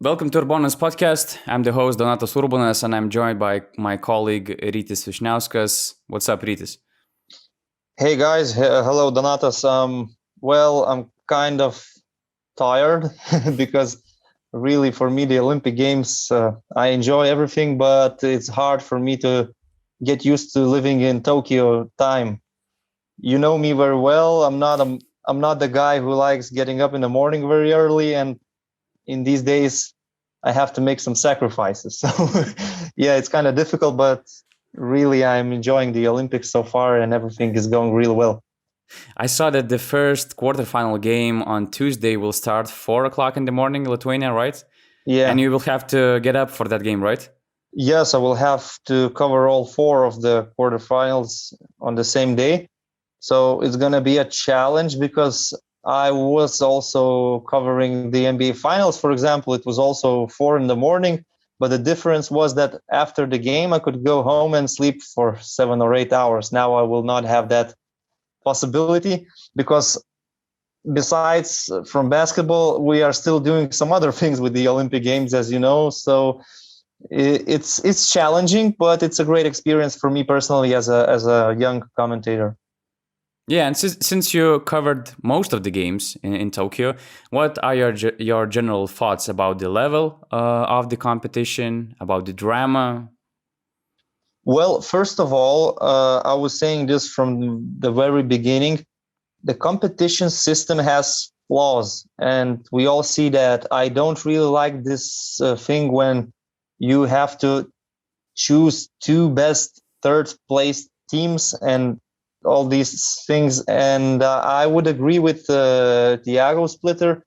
Welcome to URBONUS podcast. I'm the host Donatas URBONUS and I'm joined by my colleague Rytis Vyšniauskas. What's up, Rytis? Hey guys, hello Donatas. I'm kind of tired because really for me the Olympic Games, I enjoy everything, but it's hard for me to get used to living in Tokyo time. You know me very well. I'm not the guy who likes getting up in the morning very early, and in these days I have to make some sacrifices. So yeah, it's kind of difficult, but really I'm enjoying the Olympics so far and everything is going real well. I saw that the first quarterfinal game on Tuesday will start 4 o'clock in the morning in Lithuania, right? Yeah. And you will have to get up for that game, right? Yes, I will have to cover all four of the quarterfinals on the same day. So it's going to be a challenge because I was also covering the NBA finals, for example. It was also 4 in the morning, but the difference was that after the game, I could go home and sleep for 7 or 8 hours. Now I will not have that possibility because besides from basketball, we are still doing some other things with the Olympic Games, as you know. So it's challenging, but it's a great experience for me personally as a young commentator. Yeah, and since you covered most of the games in Tokyo, what are your general thoughts about the level of the competition, about the drama? Well, first of all, I was saying this from the very beginning. The competition system has flaws, and we all see that. I don't really like this thing when you have to choose two best third place teams and all these things. And I would agree with Thiago Splitter.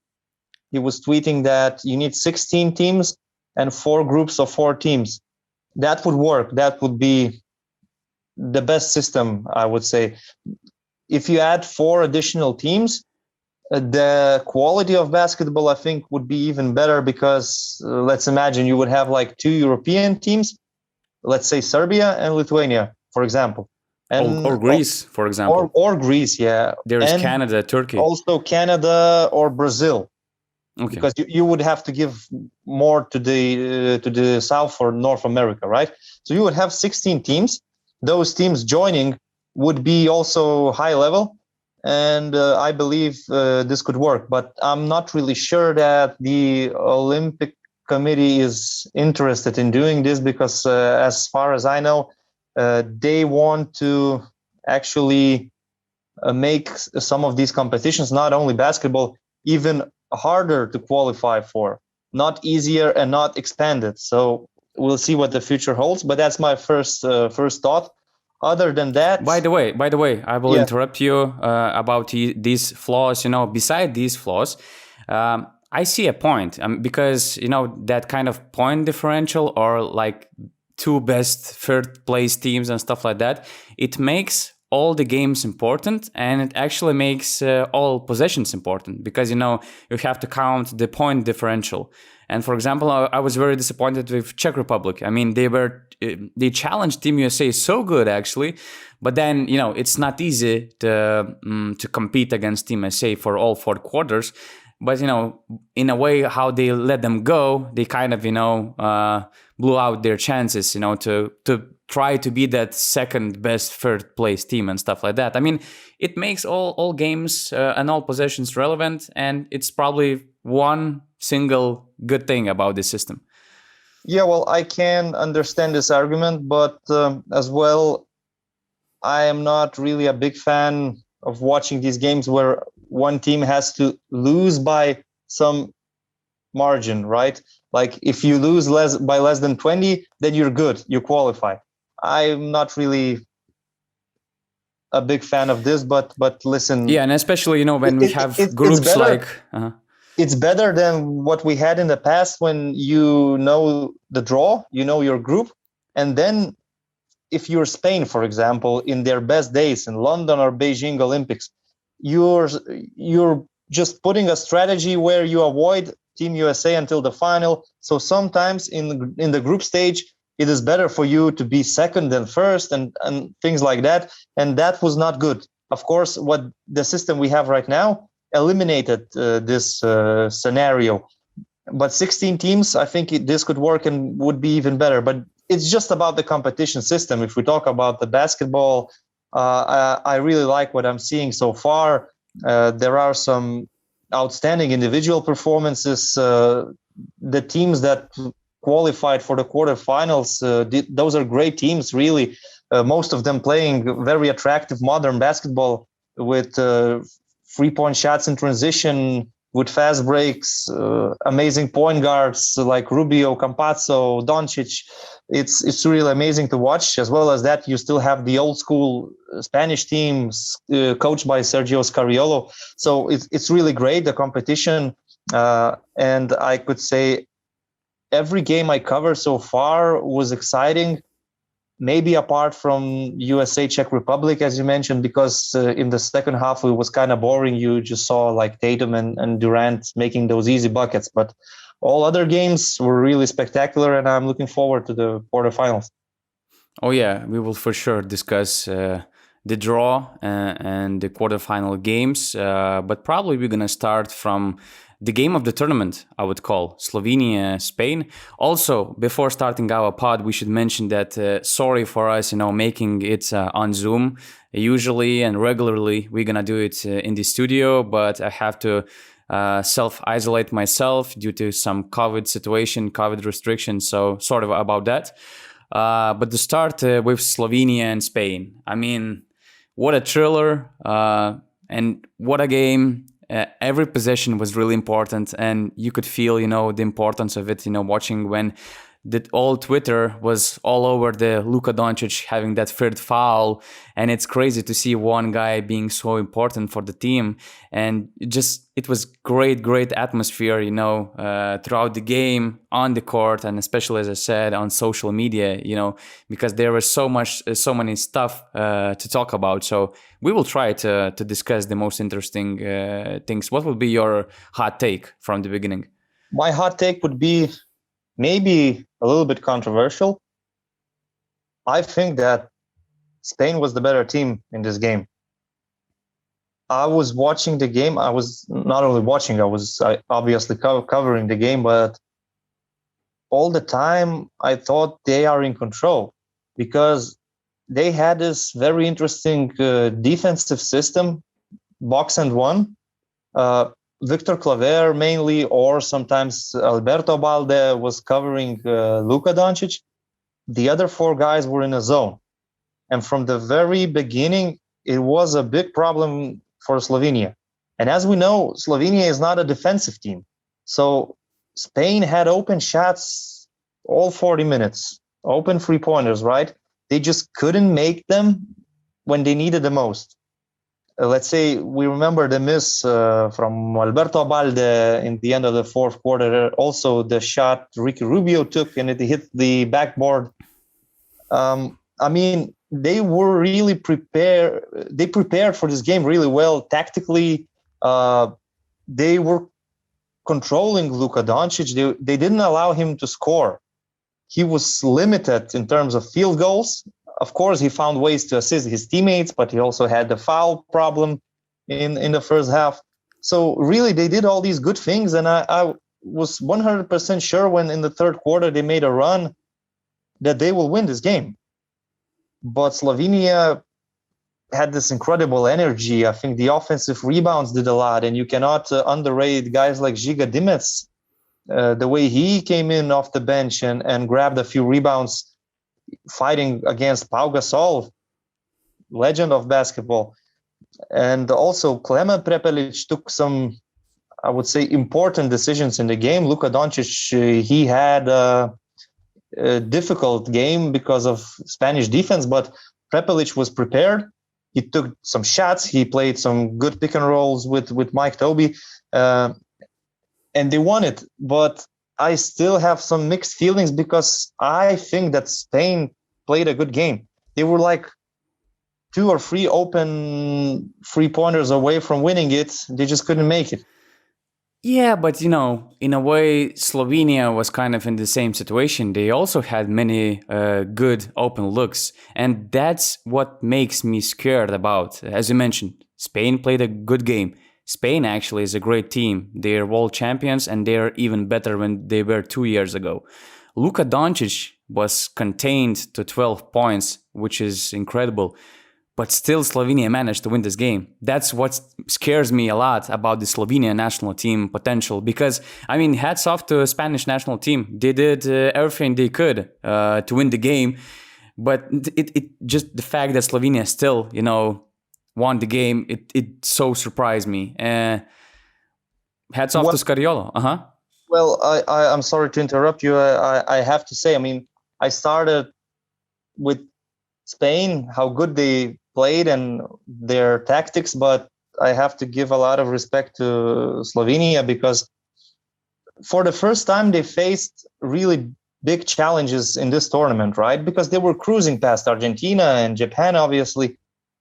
He was tweeting that you need 16 teams and 4 groups of 4 teams. That would work. That would be the best system, I would say. If you add 4 additional teams, the quality of basketball, I think, would be even better because let's imagine you would have like 2 European teams, let's say Serbia and Lithuania, for example. And, or Greece, for example. Or Greece, yeah. There is Canada, Turkey. Also Canada or Brazil. Okay. Because you would have to give more to the South or North America, right? So you would have 16 teams. Those teams joining would be also high level. And I believe this could work. But I'm not really sure that the Olympic Committee is interested in doing this because as far as I know, they want to actually make some of these competitions, not only basketball, even harder to qualify for, not easier and not expanded. So we'll see what the future holds. But that's my first thought. Other than that, by the way, I will interrupt you about these flaws. Beside these flaws, I see a point because that kind of point differential or like 2 best third place teams and stuff like that, it makes all the games important, and it actually makes all possessions important because you have to count the point differential. And for example, I was very disappointed with Czech Republic. I mean, they challenged Team USA so good actually, but then it's not easy to compete against Team USA for all 4 quarters. But in a way, how they let them go, they kind of blew out their chances, to try to be that second best third place team and stuff like that. I mean, it makes all games and all possessions relevant, and it's probably one single good thing about this system. Yeah, well, I can understand this argument, but as well, I am not really a big fan of watching these games where one team has to lose by some margin, right? Like if you lose by less than 20, then you're good, you qualify. I'm not really a big fan of this, but listen. Yeah, and especially when we have groups like. It's better than what we had in the past when you know the draw, you know your group, and then if you're Spain, for example, in their best days in London or Beijing Olympics, you're just putting a strategy where you avoid Team USA until the final. So sometimes in the group stage, it is better for you to be second than first and things like that. And that was not good. Of course, what the system we have right now eliminated this scenario. But 16 teams, I think this could work and would be even better. But it's just about the competition system. If we talk about the basketball, I really like what I'm seeing so far. There are some outstanding individual performances. The teams that qualified for the quarterfinals, those are great teams, really. Most of them playing very attractive modern basketball with 3-point shots in transition, with fast breaks, amazing point guards like Rubio, Campazzo, Doncic. It's really amazing to watch. As well as that, you still have the old school Spanish teams coached by Sergio Scariolo. So it's really great, the competition. And I could say every game I covered so far was exciting. Maybe apart from USA Czech Republic, as you mentioned, because in the second half it was kind of boring. You just saw like Tatum and Durant making those easy buckets. But all other games were really spectacular, and I'm looking forward to the quarterfinals. Oh yeah, we will for sure discuss the draw and the quarterfinal games, but probably we're gonna start from the game of the tournament, I would call Slovenia, Spain. Also, before starting our pod, we should mention that sorry for us, making it on Zoom. Usually and regularly, we're gonna do it in the studio, but I have to self-isolate myself due to some COVID restrictions. So sort of about that. But to start with Slovenia and Spain, I mean, what a thriller and what a game. Every possession was really important, and you could feel, the importance of it, watching when all Twitter was all over the Luka Doncic having that third foul, and it's crazy to see one guy being so important for the team. And it was great atmosphere, throughout the game, on the court, and especially, as I said, on social media, because there was so many stuff to talk about. So we will try to discuss the most interesting things. What would be your hot take from the beginning? My hot take would be maybe a little bit controversial. I think that Spain was the better team in this game. I was watching the game. I was not only watching, I was obviously covering the game, but all the time I thought they are in control because they had this very interesting defensive system, box and one. Victor Claver mainly, or sometimes Alberto Balde was covering Luka Doncic. The other four guys were in a zone. And from the very beginning, it was a big problem for Slovenia. And as we know, Slovenia is not a defensive team. So Spain had open shots all 40 minutes, open three-pointers, right? They just couldn't make them when they needed the most. Let's say we remember the miss from Alberto Balde in the end of the fourth quarter. Also, the shot Ricky Rubio took and it hit the backboard. I mean, they were really prepared. They prepared for this game really well tactically. They were controlling Luka Doncic. They didn't allow him to score. He was limited in terms of field goals. Of course, he found ways to assist his teammates, but he also had the foul problem in the first half. So really, they did all these good things, and I was 100% sure when in the third quarter they made a run that they will win this game. But Slovenia had this incredible energy. I think the offensive rebounds did a lot, and you cannot underrate guys like Žiga Dimec, the way he came in off the bench and grabbed a few rebounds, fighting against Pau Gasol, legend of basketball. And also Klemen Prepelic took some, I would say, important decisions in the game. Luka Doncic, he had a difficult game because of Spanish defense, but Prepelic was prepared. He took some shots. He played some good pick and rolls with Mike Tobey, and they won it. But I still have some mixed feelings because I think that Spain played a good game. They were like 2 or 3 open three-pointers away from winning it. They just couldn't make it. Yeah, but in a way, Slovenia was kind of in the same situation. They also had many good open looks, and that's what makes me scared about. As you mentioned, Spain played a good game. Spain actually is a great team. They're world champions and they're even better than they were 2 years ago. Luka Doncic was contained to 12 points, which is incredible. But still, Slovenia managed to win this game. That's what scares me a lot about the Slovenia national team potential. Because, I mean, hats off to the Spanish national team. They did everything they could to win the game. But it just the fact that Slovenia still, won the game, it so surprised me. Hats off to Scariolo. Well, I'm sorry to interrupt you. I have to say, I mean, I started with Spain, how good they played and their tactics, but I have to give a lot of respect to Slovenia because for the first time they faced really big challenges in this tournament, right? Because they were cruising past Argentina and Japan, obviously.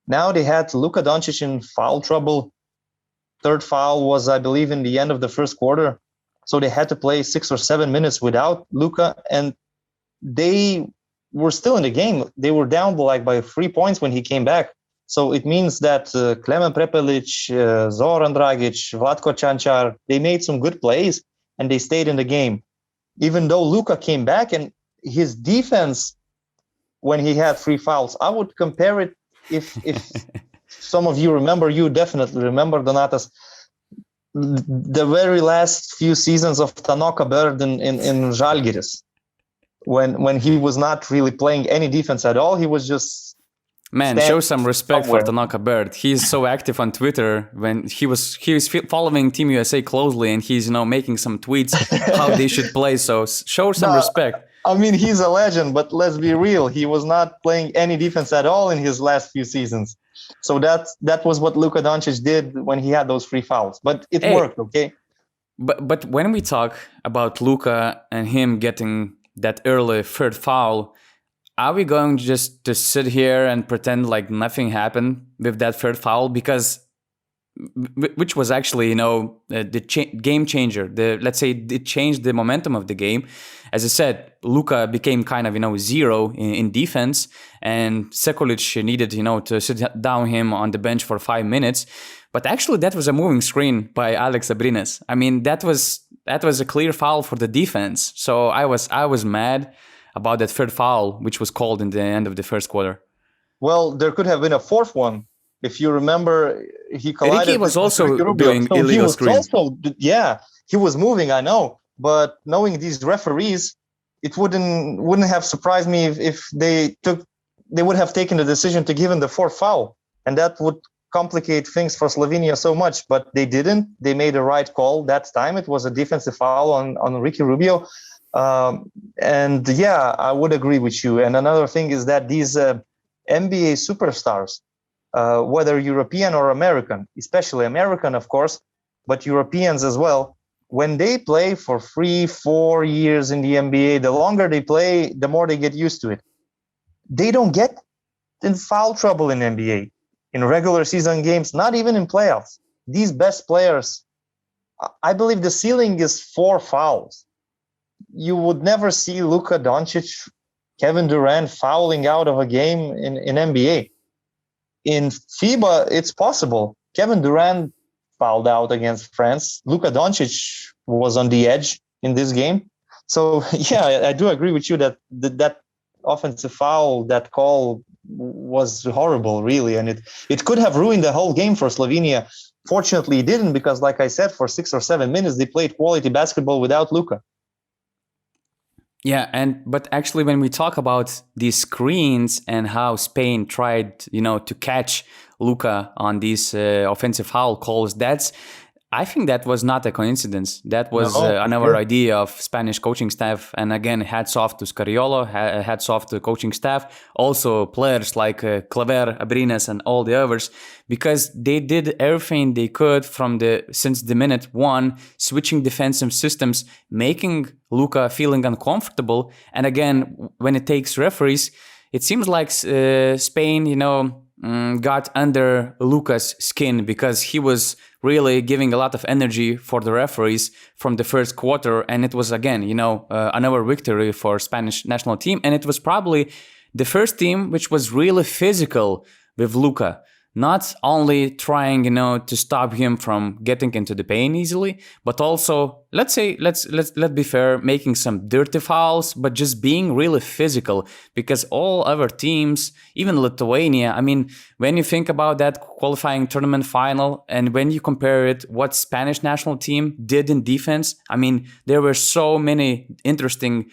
Now they had Luka Doncic in foul trouble. Third foul was, I believe, in the end of the first quarter. So they had to play 6 or 7 minutes without Luka, and they were still in the game. They were down by 3 points when he came back. So it means that Klemen Prepelic, Zoran Dragic, Vlatko Čančar, they made some good plays and they stayed in the game. Even though Luka came back and his defense, when he had 3 fouls, I would compare it, if some of you remember, you definitely remember, Donatas, the very last few seasons of Tanaka Bird in Žalgiris, when he was not really playing any defense at all. He was just show some respect somewhere for Tanaka Bird. He's so active on Twitter. When he was following Team USA closely, and he's making some tweets how they should play. So show some respect. I mean, he's a legend, but let's be real. He was not playing any defense at all in his last few seasons. So that was what Luka Doncic did when he had those 3 fouls. But it worked, okay? But when we talk about Luka and him getting that early third foul, are we going just to sit here and pretend like nothing happened with that third foul? Because which was actually, the game changer. Let's say it changed the momentum of the game. As I said, Luka became kind of, zero in defense, and Sekulic needed, to sit down him on the bench for 5 minutes. But actually, that was a moving screen by Alex Abrines. I mean, that was a clear foul for the defense. So I was mad about that third foul, which was called in the end of the first quarter. Well, there could have been a fourth one. If you remember, he collided. Ricky was also doing illegal screens. He was moving, I know. But knowing these referees, it wouldn't have surprised me if they would have taken the decision to give him the fourth foul. And that would complicate things for Slovenia so much. But they didn't. They made the right call that time. It was a defensive foul on Ricky Rubio. And yeah, I would agree with you. And another thing is that these NBA superstars, whether European or American, especially American, of course, but Europeans as well, when they play for 3-4 years in the NBA, the longer they play, the more they get used to it. They don't get in foul trouble in NBA, in regular season games, not even in playoffs. These best players, I believe the ceiling is 4 fouls. You would never see Luka Doncic, Kevin Durant fouling out of a game in NBA. In FIBA, it's possible. Kevin Durant fouled out against France. Luka Doncic was on the edge in this game. So, yeah, I do agree with you that offensive foul, that call was horrible, really. And it could have ruined the whole game for Slovenia. Fortunately, it didn't because, like I said, for 6 or 7 minutes, they played quality basketball without Luka. Yeah, but actually when we talk about these screens and how Spain tried, to catch Luka on these offensive foul calls, I think that was not a coincidence. That was another idea of Spanish coaching staff. And again, hats off to Scariolo, hats off to the coaching staff. Also players like Claver, Abrines and all the others, because they did everything they could since the minute one, switching defensive systems, making Luka feeling uncomfortable. And again, when it takes referees, it seems like Spain, got under Luka's skin because he was really giving a lot of energy for the referees from the first quarter. And it was, again, another victory for Spanish national team. And it was probably the first team which was really physical with Luka. not only trying, to stop him from getting into the paint easily, but also, let's be fair, making some dirty fouls, but just being really physical. Because all other teams, even Lithuania, I mean, when you think about that qualifying tournament final, and when you compare it what Spanish national team did in defense, I mean, there were so many interesting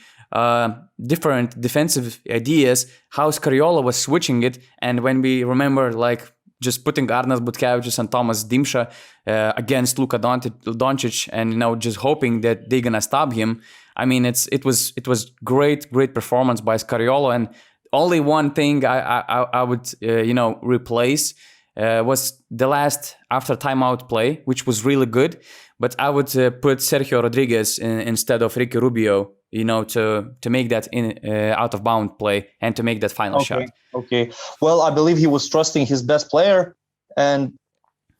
different defensive ideas, how Scariola was switching it. And when we remember, like, just putting Arnas Butkevičius and Tomas Dimša against Luka Doncic, and just hoping that they're gonna stop him. I mean, it was great performance by Scariola. And only one thing I would replace was the last after timeout play, which was really good. But I would put Sergio Rodriguez instead of Ricky Rubio, to make that out of bound play and to make that final shot. Okay. Well, I believe he was trusting his best player, and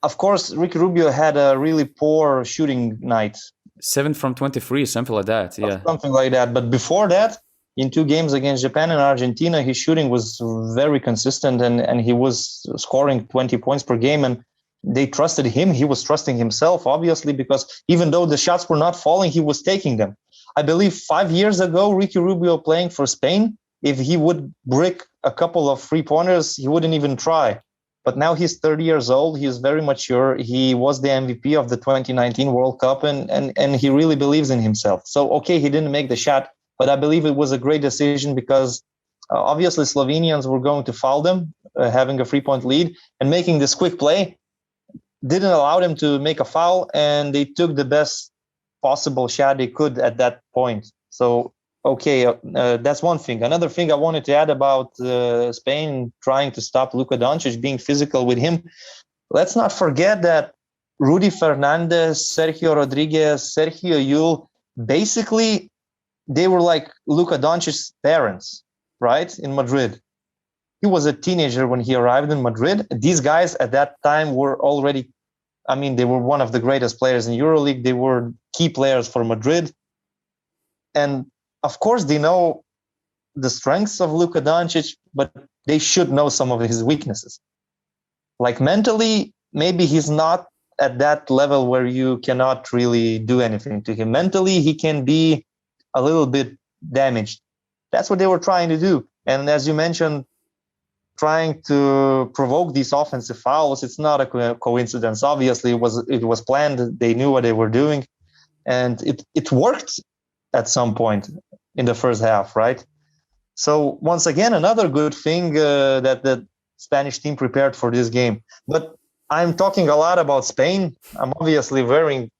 of course, Ricky Rubio had a really poor shooting night. 7 from 23, something like that. Yeah, something like that. But before that, in 2 games against Japan and Argentina, his shooting was very consistent, and he was scoring 20 points per game. And they trusted him. He was trusting himself, obviously, because even though the shots were not falling, he was taking them. I believe 5 years ago, Ricky Rubio playing for Spain, if he would brick a couple of 3-pointers, he wouldn't even try. But now he's 30 years old. He is very mature. He was the MVP of the 2019 World Cup, and he really believes in himself. So, okay, he didn't make the shot, but I believe it was a great decision because obviously Slovenians were going to foul them, having a 3-point lead, and making this quick play didn't allow them to make a foul, and they took the best possible shot they could at that point. So, okay, that's one thing. Another thing I wanted to add about Spain trying to stop Luka Doncic, being physical with him. Let's not forget that Rudy Fernandez, Sergio Rodriguez, Sergio Yul, basically, they were like Luka Doncic's parents, right, in Madrid. He was a teenager when he arrived in Madrid. These guys at that time were already, they were one of the greatest players in EuroLeague. They were key players for Madrid. And of course, they know the strengths of Luka Doncic, but they should know some of his weaknesses. Like mentally, maybe he's not at that level where you cannot really do anything to him. Mentally, he can be a little bit damaged. That's what they were trying to do. And as you mentioned, trying to provoke these offensive fouls, it's not a coincidence. Obviously, it was planned. They knew what they were doing, and it worked at some point in the first half, right? So once again, another good thing that the Spanish team prepared for this game. But I'm talking a lot about Spain. I'm obviously wearing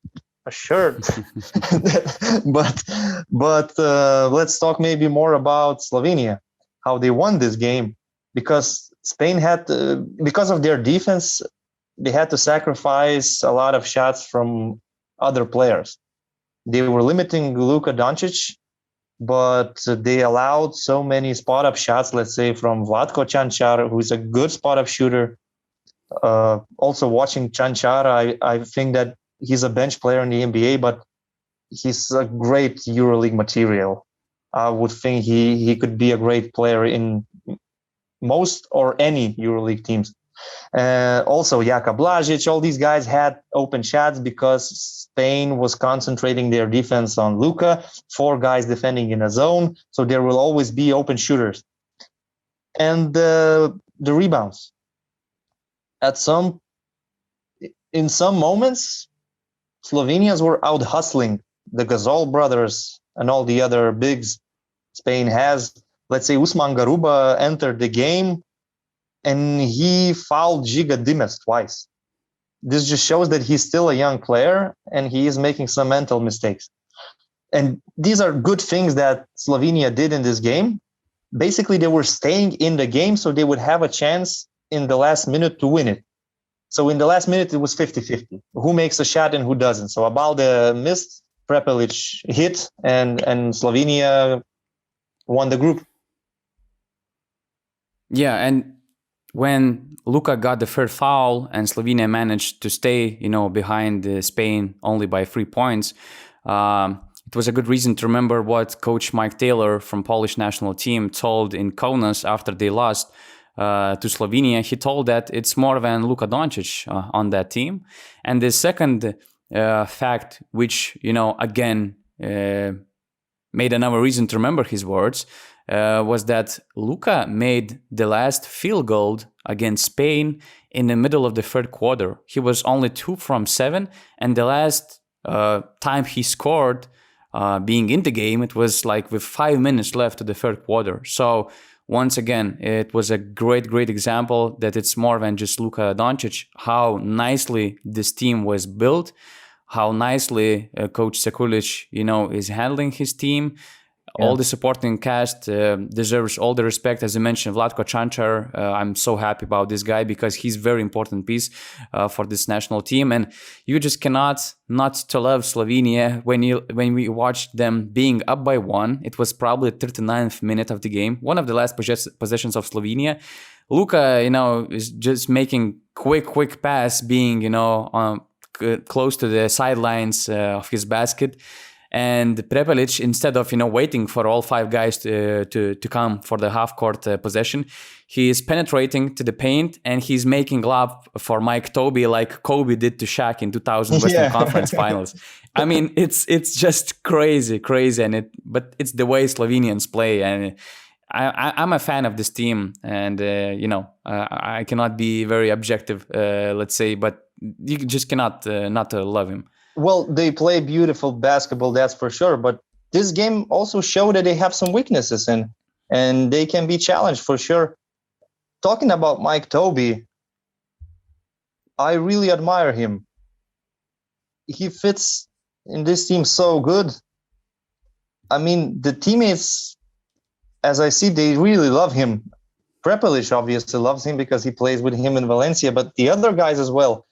a shirt, but let's talk maybe more about Slovenia, how they won this game. Because Spain had, because of their defense, they had to sacrifice a lot of shots from other players. They were limiting Luka Doncic, but they allowed so many spot-up shots, let's say, from Vlatko Čančar, who's a good spot-up shooter. Also watching Čančar, I think that he's a bench player in the NBA, but he's a great EuroLeague material. I would think he could be a great player in most or any EuroLeague teams. Also, Jaka Blažić, all these guys had open shots because Spain was concentrating their defense on Luka, 4 guys defending in a zone, so there will always be open shooters. And the rebounds. In some moments, Slovenians were out hustling the Gasol brothers and all the other bigs Spain has. Let's say Usman Garuba entered the game and he fouled Giga Dimes twice. This just shows that he's still a young player and he is making some mental mistakes. And these are good things that Slovenia did in this game. Basically, they were staying in the game so they would have a chance in the last minute to win it. So in the last minute, it was 50-50. Who makes a shot and who doesn't? So Abalde missed, Prepelic hit, and Slovenia won the group. Yeah, and when Luka got the third foul and Slovenia managed to stay, behind Spain only by 3 points, it was a good reason to remember what Coach Mike Taylor from Polish national team told in Kaunas after they lost to Slovenia, he told that it's more than Luka Doncic on that team. And the second fact, which, again, made another reason to remember his words, was that Luka made the last field goal against Spain in the middle of the third quarter. He was only 2 from 7, and the last time he scored, being in the game, it was like with 5 minutes left of the third quarter. So once again, it was a great example that it's more than just Luka Doncic, how nicely this team was built, how nicely Coach Sekulic, is handling his team. Yeah. All the supporting cast deserves all the respect. As I mentioned, Vlatko Čančar, I'm so happy about this guy because he's a very important piece for this national team. And you just cannot not to love Slovenia when we watched them being up by 1. It was probably the 39th minute of the game, one of the last possessions of Slovenia. Luka, is just making quick pass, being, close to the sidelines of his basket. And Prepelic, instead of waiting for all 5 guys to come for the half-court possession, he is penetrating to the paint and he's making love for Mike Tobey like Kobe did to Shaq in 2000 Western Conference Finals. I mean, it's just crazy, but it's the way Slovenians play, and I'm a fan of this team, and I cannot be very objective, let's say, but you just cannot not love him. Well, they play beautiful basketball, that's for sure. But this game also showed that they have some weaknesses and they can be challenged for sure. Talking about Mike Tobey, I really admire him. He fits in this team so good. I mean, the teammates, as I see, they really love him. Prepelic obviously loves him because he plays with him in Valencia, but the other guys as well.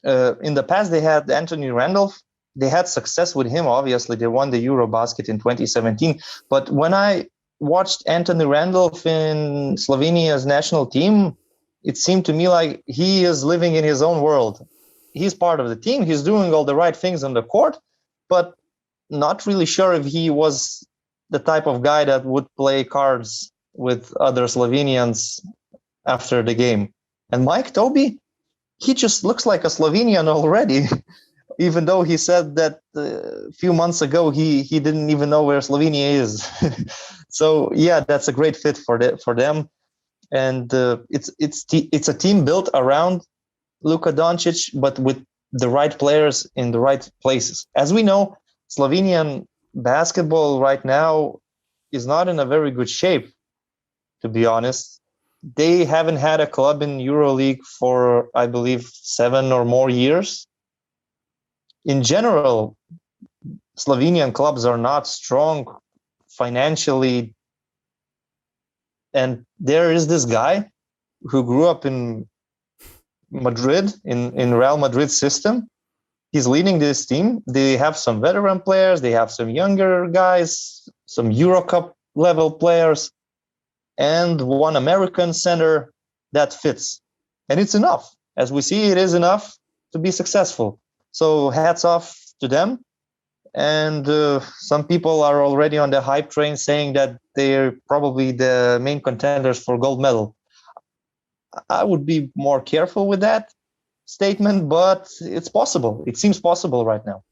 In the past, they had Anthony Randolph. They had success with him. Obviously, they won the Eurobasket in 2017. But when I watched Anthony Randolph in Slovenia's national team, it seemed to me like he is living in his own world. He's part of the team. He's doing all the right things on the court, but not really sure if he was the type of guy that would play cards with other Slovenians after the game. And Mike Tobey, he just looks like a Slovenian already, even though he said that a few months ago he didn't even know where Slovenia is. So yeah, that's a great fit for them, and it's a team built around Luka Doncic, but with the right players in the right places. As we know, Slovenian basketball right now is not in a very good shape, to be honest. They haven't had a club in EuroLeague for, I believe, 7 or more years. In general, Slovenian clubs are not strong financially. And there is this guy who grew up in Madrid, in Real Madrid system. He's leading this team. They have some veteran players. They have some younger guys, some Eurocup level players, and one American center that fits. And it's enough. As we see, it is enough to be successful. So hats off to them. And some people are already on the hype train saying that they're probably the main contenders for gold medal. I would be more careful with that statement, but it's possible. It seems possible right now.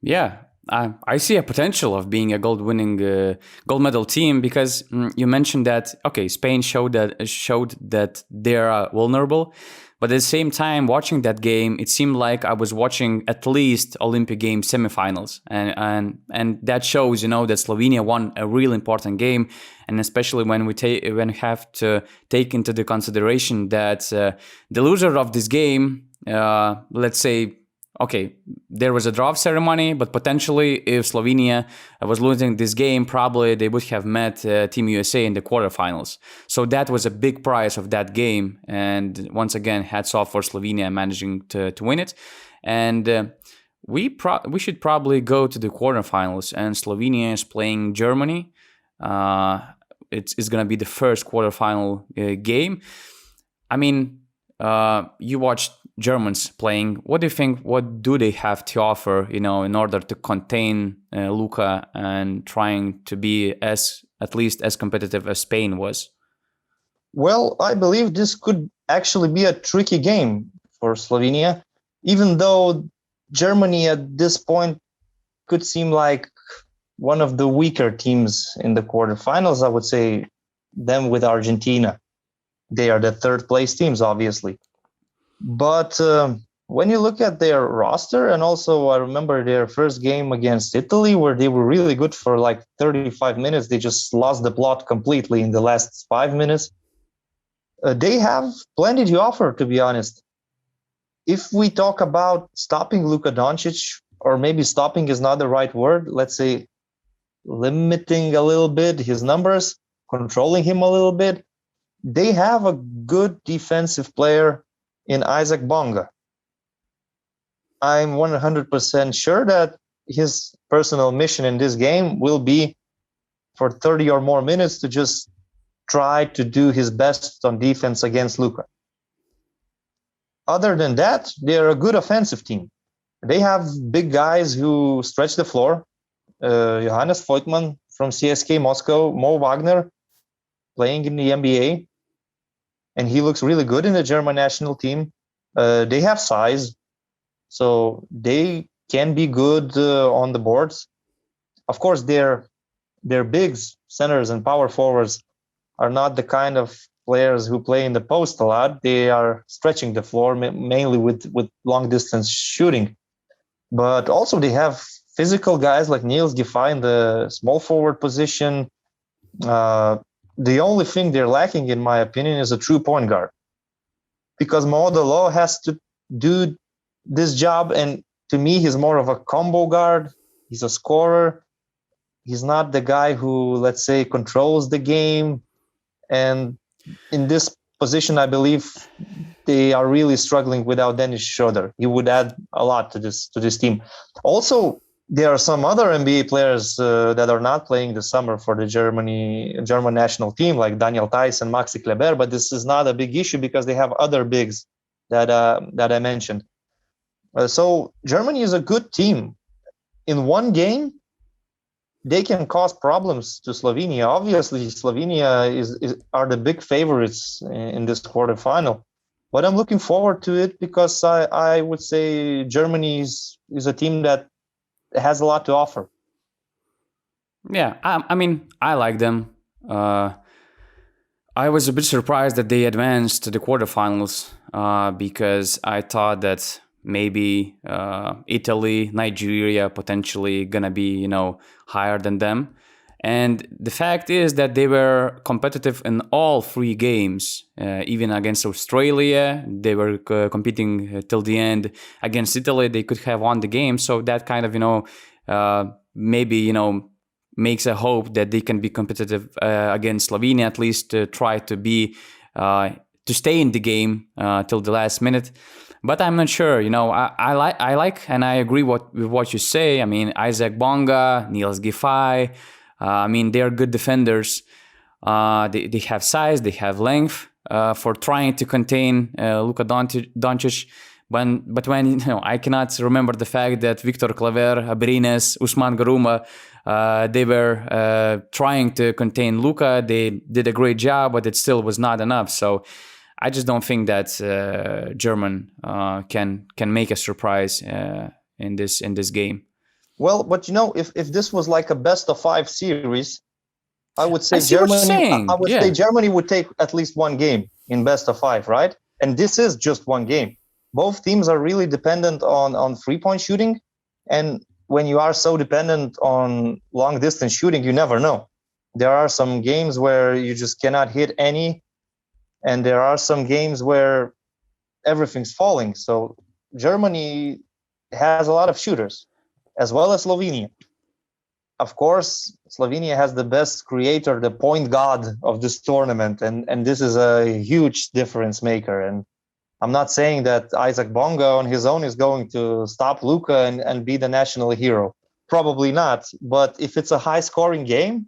Yeah. I see a potential of being a gold medal team because you mentioned that, okay, Spain showed that they are vulnerable, but at the same time, watching that game, it seemed like I was watching at least Olympic Games semifinals, and that shows, that Slovenia won a really important game, and especially when we have to take into the consideration that the loser of this game, let's say. Okay, there was a draw ceremony, but potentially if Slovenia was losing this game, probably they would have met Team USA in the quarterfinals. So that was a big prize of that game. And once again, hats off for Slovenia managing to win it. And we should probably go to the quarterfinals. And Slovenia is playing Germany. It's going to be the first quarterfinal game. I mean, you watched Germans playing. What do you think? What do they have to offer, in order to contain Luka and trying to be at least as competitive as Spain was? Well, I believe this could actually be a tricky game for Slovenia, even though Germany at this point could seem like one of the weaker teams in the quarterfinals. I would say them with Argentina. They are the third place teams, obviously. But when you look at their roster, and also I remember their first game against Italy, where they were really good for like 35 minutes. They just lost the plot completely in the last 5 minutes. They have plenty to offer, to be honest. If we talk about stopping Luka Doncic, or maybe stopping is not the right word, let's say limiting a little bit his numbers, controlling him a little bit, they have a good defensive player in Isaac Bonga. I'm 100% sure that his personal mission in this game will be for 30 or more minutes to just try to do his best on defense against Luka. Other than that, they're a good offensive team. They have big guys who stretch the floor. Johannes Voigtmann from CSK Moscow, Mo Wagner playing in the NBA, and he looks really good in the German national team. They have size, so they can be good on the boards. Of course, their bigs, centers, and power forwards are not the kind of players who play in the post a lot. They are stretching the floor mainly with long distance shooting. But also they have physical guys like Niels Giffey in the small forward position. The only thing they're lacking, in my opinion, is a true point guard. Because Moodolo has to do this job, and to me, he's more of a combo guard. He's a scorer. He's not the guy who, let's say, controls the game. And in this position, I believe they are really struggling without Dennis Schroeder. He would add a lot to this team. Also, there are some other NBA players that are not playing this summer for the German national team, like Daniel Theis and Maxi Kleber. But this is not a big issue because they have other bigs that I mentioned. So Germany is a good team. In one game, they can cause problems to Slovenia. Obviously, Slovenia are the big favorites in this quarterfinal. But I'm looking forward to it because I would say Germany is a team that has a lot to offer. Yeah, I mean, I like them. I was a bit surprised that they advanced to the quarterfinals because I thought that maybe Italy, Nigeria potentially gonna be, higher than them. And the fact is that they were competitive in all three games, even against Australia. They were competing till the end. Against Italy, they could have won the game. So that kind of, maybe, makes a hope that they can be competitive against Slovenia, at least to try to be, to stay in the game till the last minute. But I'm not sure. I like, and I agree with what you say. I mean, Isaac Bonga, Niels Giffey. They're good defenders. They have size, they have length for trying to contain Luka Doncic. But when I cannot remember the fact that Victor Claver, Abrines, Usman Garuma, they were trying to contain Luka. They did a great job, but it still was not enough. So I just don't think that German can make a surprise in this game. Well, but if this was like a best of 5 series, I would say Germany would take at least one game in best of 5, right? And this is just one game. Both teams are really dependent on 3-point shooting, and when you are so dependent on long distance shooting, you never know. There are some games where you just cannot hit any, and there are some games where everything's falling. So Germany has a lot of shooters, as well as Slovenia. Of course, Slovenia has the best creator, the point god of this tournament, and this is a huge difference maker. And I'm not saying that Isaac Bonga on his own is going to stop Luka and be the national hero. Probably not. But if it's a high-scoring game,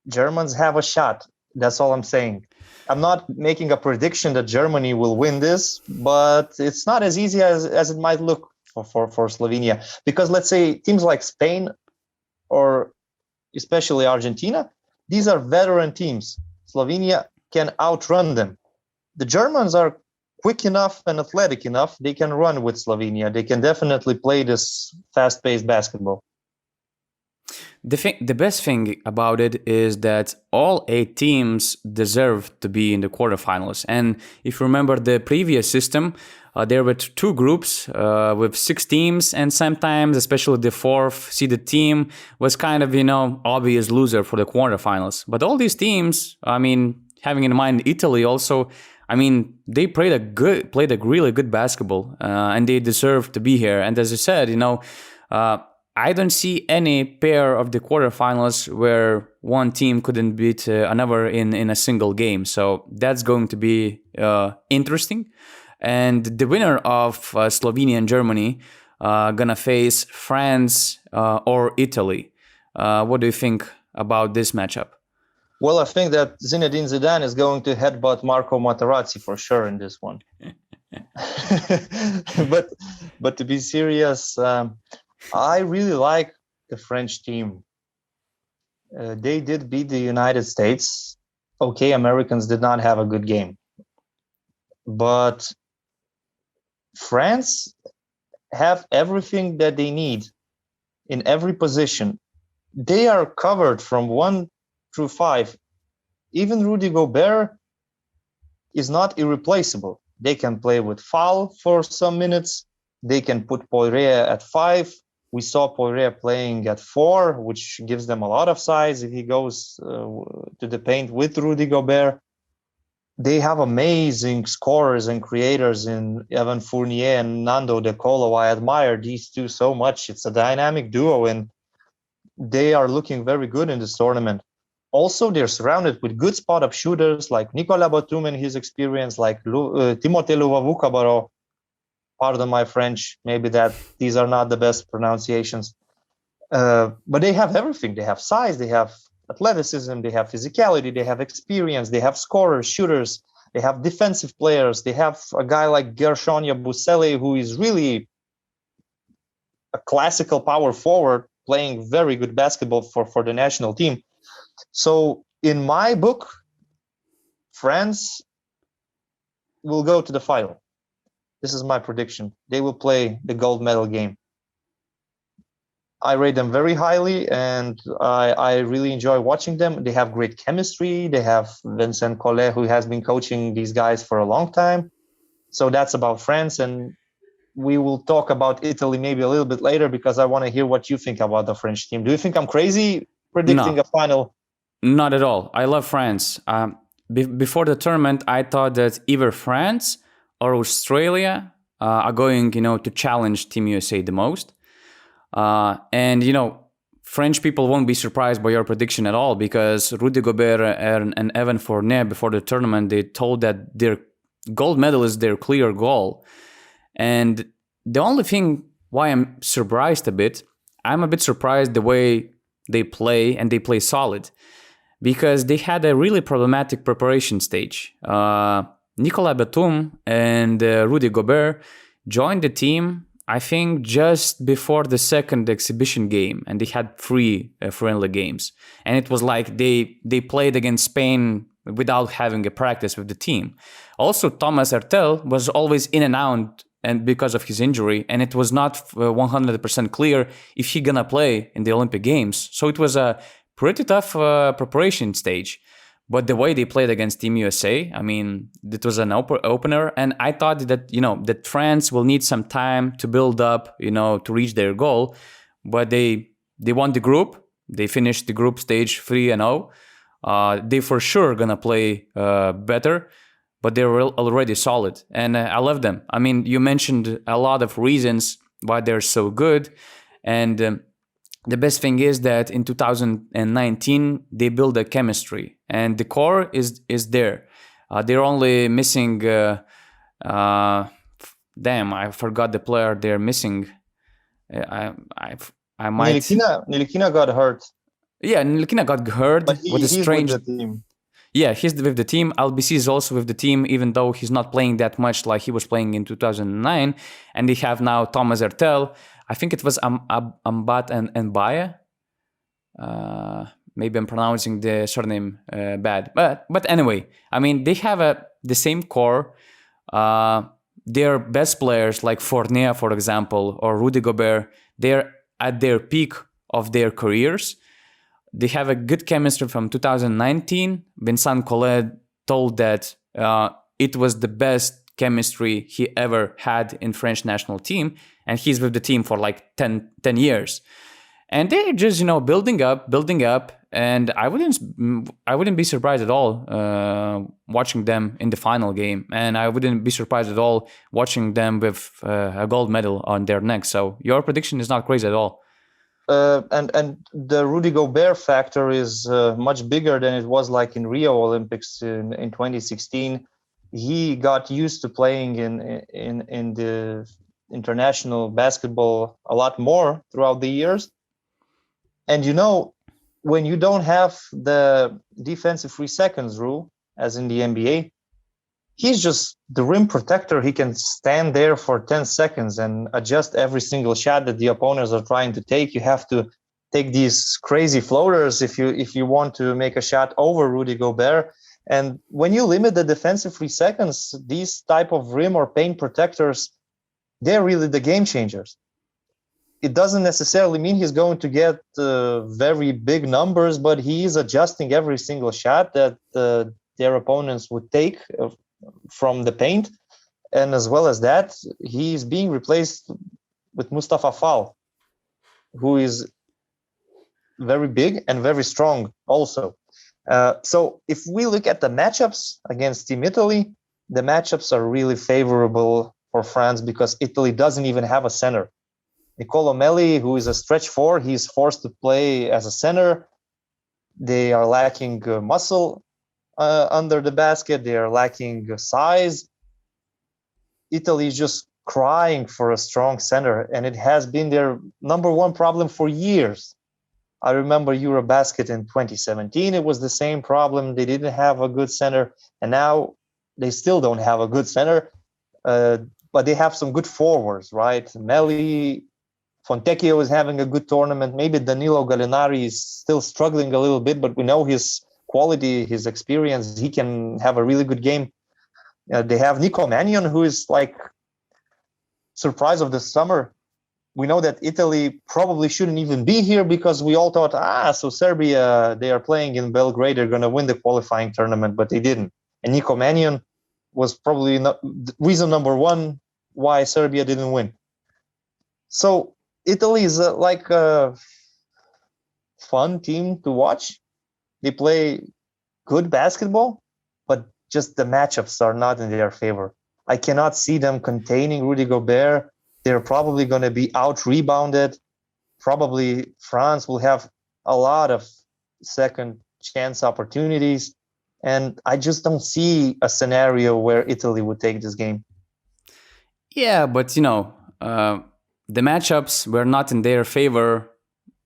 Germans have a shot. That's all I'm saying. I'm not making a prediction that Germany will win this, but it's not as easy as it might look for Slovenia. Because let's say teams like Spain or especially Argentina, these are veteran teams. Slovenia can outrun them. The Germans are quick enough and athletic enough. They can run with Slovenia. They can definitely play this fast-paced basketball. The best thing about it is that all 8 teams deserve to be in the quarterfinals. And if you remember the previous system, there were 2 groups with 6 teams, and sometimes, especially the 4th seeded team, was kind of, obvious loser for the quarterfinals. But all these teams, having in mind Italy also, they played a really good basketball, and they deserve to be here. And as you said, I don't see any pair of the quarterfinals where one team couldn't beat another in a single game. So that's going to be interesting. And the winner of Slovenia and Germany gonna face France or Italy. What do you think about this matchup? Well, I think that Zinedine Zidane is going to headbutt Marco Materazzi for sure in this one. but to be serious, I really like the French team. They did beat the United States. Okay, Americans did not have a good game. But France have everything that they need in every position. They are covered from 1 through 5. Even Rudy Gobert is not irreplaceable. They can play with Fall for some minutes. They can put Poirier at 5. We saw Poirier playing at 4, which gives them a lot of size if he goes to the paint with Rudy Gobert. They have amazing scorers and creators in Evan Fournier and Nando De Colo. I admire these two so much. It's a dynamic duo, and they are looking very good in this tournament. Also, they're surrounded with good spot-up shooters like Nicolas Batum and his experience, like Timothée Luwawu-Cabarrot. Pardon my French, maybe that these are not the best pronunciations. But they have everything. They have size, they have athleticism, they have physicality, they have experience, they have scorers, shooters, they have defensive players. They have a guy like Gershon Yabusele, who is really a classical power forward, playing very good basketball for the national team. So in my book, France will go to the final. This is my prediction. They will play the gold medal game. I rate them very highly, and I really enjoy watching them. They have great chemistry. They have Vincent Collet, who has been coaching these guys for a long time. So that's about France, and we will talk about Italy maybe a little bit later, because I want to hear what you think about the French team. Do you think I'm crazy predicting a final? Not at all. I love France. Before the tournament, I thought that either France or Australia are going, to challenge Team USA the most. And French people won't be surprised by your prediction at all, because Rudy Gobert and Evan Fournier before the tournament, they told that their gold medal is their clear goal. And the only thing why I'm surprised a bit surprised the way they play, and they play solid, because they had a really problematic preparation stage. Nicolas Batum and Rudy Gobert joined the team, I think, just before the second exhibition game, and they had 3 friendly games. And it was like they played against Spain without having a practice with the team. Also, Thomas Hertel was always in and out, and because of his injury, and it was not 100% clear if he gonna play in the Olympic Games. So it was a pretty tough preparation stage. But the way they played against Team USA, it was an opener. And I thought that, that France will need some time to build up, to reach their goal. But they won the group. They finished the group stage 3-0. They for sure gonna play better, but they're already solid. And I love them. You mentioned a lot of reasons why they're so good. And the best thing is that in 2019, they built a chemistry, and the core is there. They're only missing, damn, I forgot the player they're missing. I might... Ntilikina got hurt. Yeah, Ntilikina got hurt. But he's with the team. Yeah, he's with the team. Albc is also with the team, even though he's not playing that much like he was playing in 2009. And they have now Thomas Hertel. I think it was Ambat and Baya. maybe I'm pronouncing the surname bad. But anyway, I mean, they have the same core. Their best players like Fournier, for example, or Rudy Gobert, they're at their peak of their careers. They have a good chemistry from 2019. Vincent Collet told that it was the best chemistry he ever had in French national team, and he's with the team for like 10 years. And they're just, building up, and I wouldn't be surprised at all watching them in the final game, and I wouldn't be surprised at all watching them with a gold medal on their neck. So your prediction is not crazy at all. And the Rudy Gobert factor is much bigger than it was like in Rio Olympics in 2016. He got used to playing in the international basketball a lot more throughout the years. And when you don't have the defensive 3 seconds rule, as in the NBA, he's just the rim protector. He can stand there for 10 seconds and adjust every single shot that the opponents are trying to take. You have to take these crazy floaters if you want to make a shot over Rudy Gobert. And when you limit the defensive 3 seconds, these type of rim or paint protectors, they're really the game changers. It doesn't necessarily mean he's going to get very big numbers, but he is adjusting every single shot that their opponents would take from the paint. And as well as that, he's being replaced with Mustafa Fall, who is very big and very strong also. So if we look at the matchups against Team Italy, the matchups are really favorable for France because Italy doesn't even have a center. Nicolo Melli, who is a stretch 4, he's forced to play as a center. They are lacking muscle under the basket. They are lacking size. Italy is just crying for a strong center, and it has been their number one problem for years. I remember Eurobasket in 2017. It was the same problem. They didn't have a good center, and now they still don't have a good center, but they have some good forwards, right? Melli, Fontecchio is having a good tournament. Maybe Danilo Gallinari is still struggling a little bit, but we know his quality, his experience. He can have a really good game. They have Nico Mannion, who is like surprise of the summer. We know that Italy probably shouldn't even be here because we all thought, so Serbia, they are playing in Belgrade, they're going to win the qualifying tournament, but they didn't. And Nico Mannion was probably not reason number one why Serbia didn't win. So Italy is like a fun team to watch. They play good basketball, but just the matchups are not in their favor. I cannot see them containing Rudy Gobert. They're probably going to be out-rebounded. Probably France will have a lot of second chance opportunities. And I just don't see a scenario where Italy would take this game. Yeah, but the matchups were not in their favor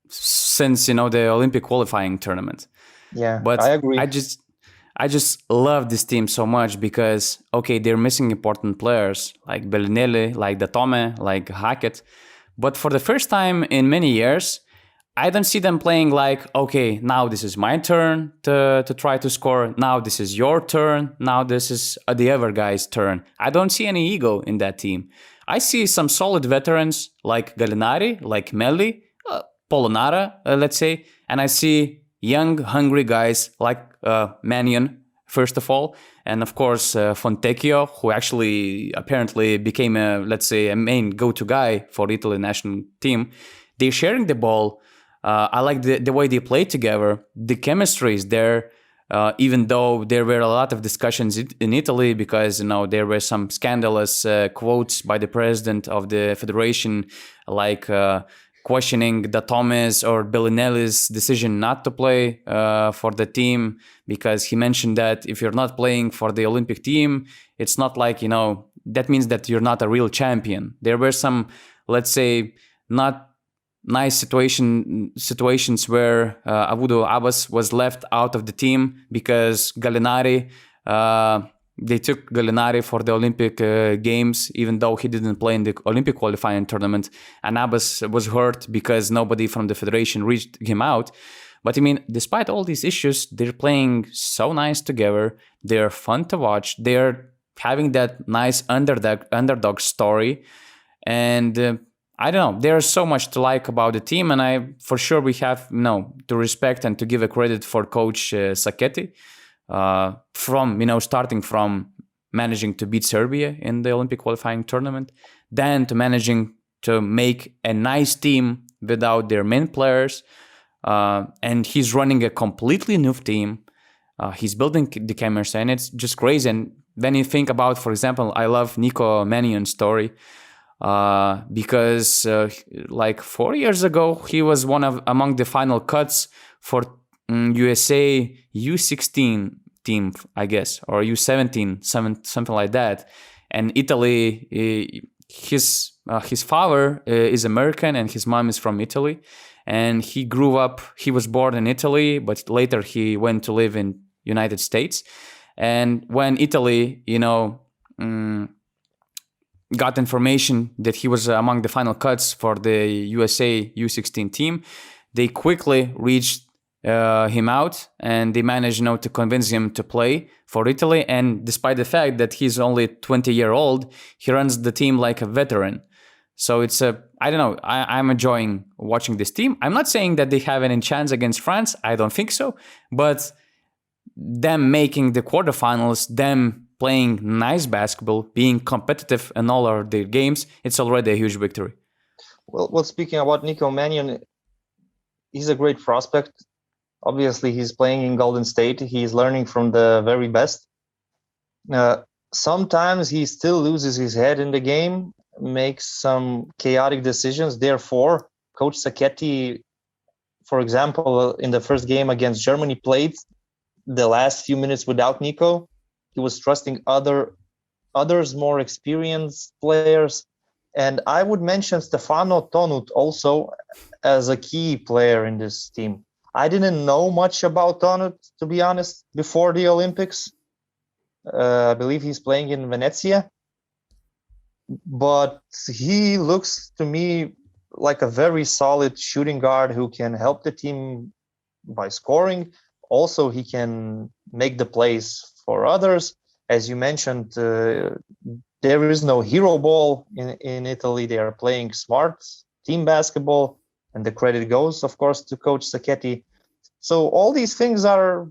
since the Olympic qualifying tournament. Yeah, but I agree. I just love this team so much because they're missing important players like Bellinelli, like Datome, like Hackett, but for the first time in many years, I don't see them playing like, now this is my turn to try to score. Now this is your turn. Now this is the other guy's turn. I don't see any ego in that team. I see some solid veterans like Gallinari, like Melli, Polonara, let's say, and I see young, hungry guys like Mannion, first of all, and of course Fontecchio, who actually apparently became a main go-to guy for Italy national team. They're sharing the ball. I like the way they play together. The chemistry is there, even though there were a lot of discussions in Italy because there were some scandalous quotes by the president of the federation, like questioning Datome's or Bellinelli's decision not to play for the team, because he mentioned that if you're not playing for the Olympic team, it's not like, that means that you're not a real champion. There were some, let's say, not nice situations where Abudo Abbas was left out of the team because Gallinari, they took Gallinari for the Olympic Games, even though he didn't play in the Olympic qualifying tournament. And Abbas was hurt because nobody from the federation reached him out. But I mean, despite all these issues, they're playing so nice together. They're fun to watch. They're having that nice underdog story. And I don't know, there's so much to like about the team. And for sure, we have to respect and to give a credit for Coach Sacchetti from, starting from managing to beat Serbia in the Olympic qualifying tournament, then to managing to make a nice team without their main players. And he's running a completely new team. He's building the chemistry, and it's just crazy. And when you think about, for example, I love Nico Mannion's story because like 4 years ago, he was among the final cuts for USA U16 team, I guess, or U17, something like that. And Italy, his father is American and his mom is from Italy. And he grew up, he was born in Italy, but later he went to live in United States. And when Italy, got information that he was among the final cuts for the USA U16 team, they quickly reached him out, and they managed to convince him to play for Italy. And despite the fact that he's only 20-year-old, he runs the team like a veteran. So it's I don't know, I'm enjoying watching this team. I'm not saying that they have any chance against France. I don't think so. But them making the quarterfinals, them playing nice basketball, being competitive in all of their games, it's already a huge victory. Well, speaking about Nico Mannion, he's a great prospect. Obviously, he's playing in Golden State. He's learning from the very best. Sometimes he still loses his head in the game, makes some chaotic decisions. Therefore, Coach Sacchetti, for example, in the first game against Germany, played the last few minutes without Nico. He was trusting others, more experienced players. And I would mention Stefano Tonut also as a key player in this team. I didn't know much about Tonut, to be honest, before the Olympics. I believe he's playing in Venezia. But he looks to me like a very solid shooting guard who can help the team by scoring. Also, he can make the plays for others. As you mentioned, there is no hero ball in Italy. They are playing smart team basketball, and the credit goes, of course, to Coach Sacchetti. So all these things are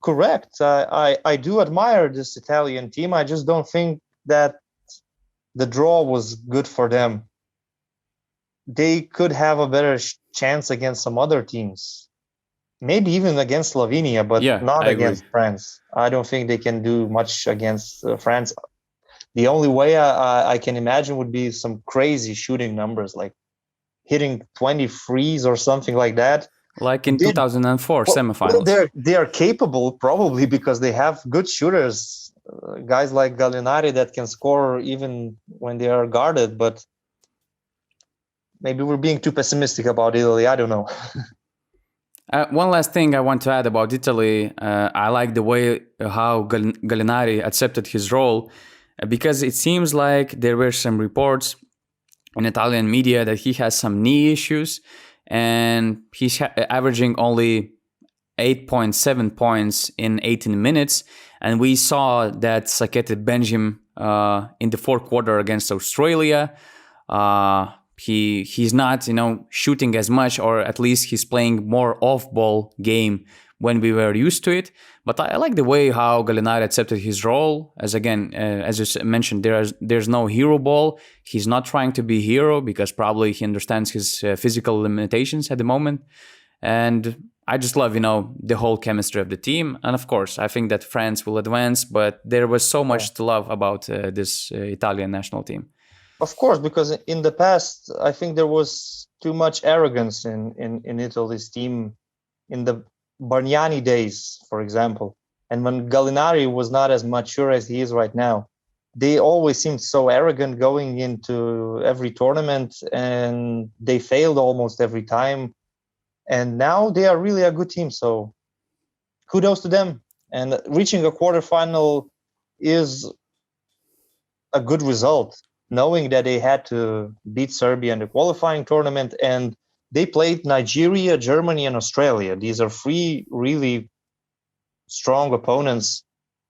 correct. I do admire this Italian team. I just don't think that the draw was good for them. They could have a better chance against some other teams. Maybe even against Slovenia, but not against France. I don't think they can do much against France. The only way I can imagine would be some crazy shooting numbers, like hitting 20 threes or something like that. Like in 2004 semifinals. Well, they are capable, probably, because they have good shooters. Guys like Gallinari that can score even when they are guarded. But maybe we're being too pessimistic about Italy. I don't know. One last thing I want to add about Italy. I like the way how Gallinari accepted his role, because it seems like there were some reports in Italian media that he has some knee issues, and he's averaging only 8.7 points in 18 minutes. And we saw that Sacchetti benched him in the fourth quarter against Australia. He's not, shooting as much, or at least he's playing more off-ball game when we were used to it. But I like the way how Gallinari accepted his role. As you mentioned, there's no hero ball. He's not trying to be a hero because probably he understands his physical limitations at the moment. And I just love, the whole chemistry of the team. And of course, I think that France will advance, but there was so much to love about this Italian national team. Of course, because in the past, I think there was too much arrogance in Italy's team in the Bargnani days, for example. And when Gallinari was not as mature as he is right now, they always seemed so arrogant going into every tournament, and they failed almost every time. And now they are really a good team. So kudos to them. And reaching a quarterfinal is a good result, knowing that they had to beat Serbia in the qualifying tournament and they played Nigeria, Germany, and Australia. These are three really strong opponents.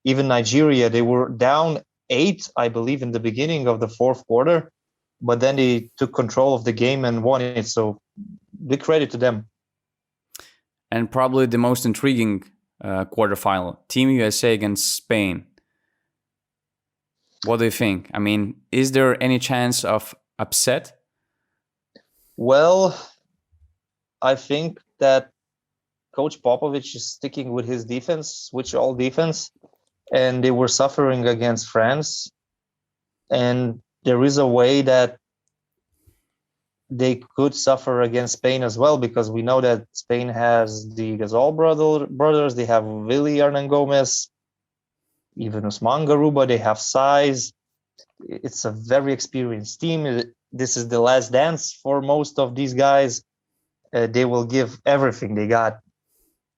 Even Nigeria, they were down 8, I believe, in the beginning of the fourth quarter, but then they took control of the game and won it. So big credit to them. And probably the most intriguing quarterfinal, Team USA against Spain. What do you think? I mean, is there any chance of upset? Well, I think that Coach Popovich is sticking with his defense, switch all defense, and they were suffering against France. And there is a way that they could suffer against Spain as well, because we know that Spain has the Gasol brothers, they have Willy Hernan Gomez, even Usman Garuba, they have size. It's a very experienced team. This is the last dance for most of these guys. They will give everything they got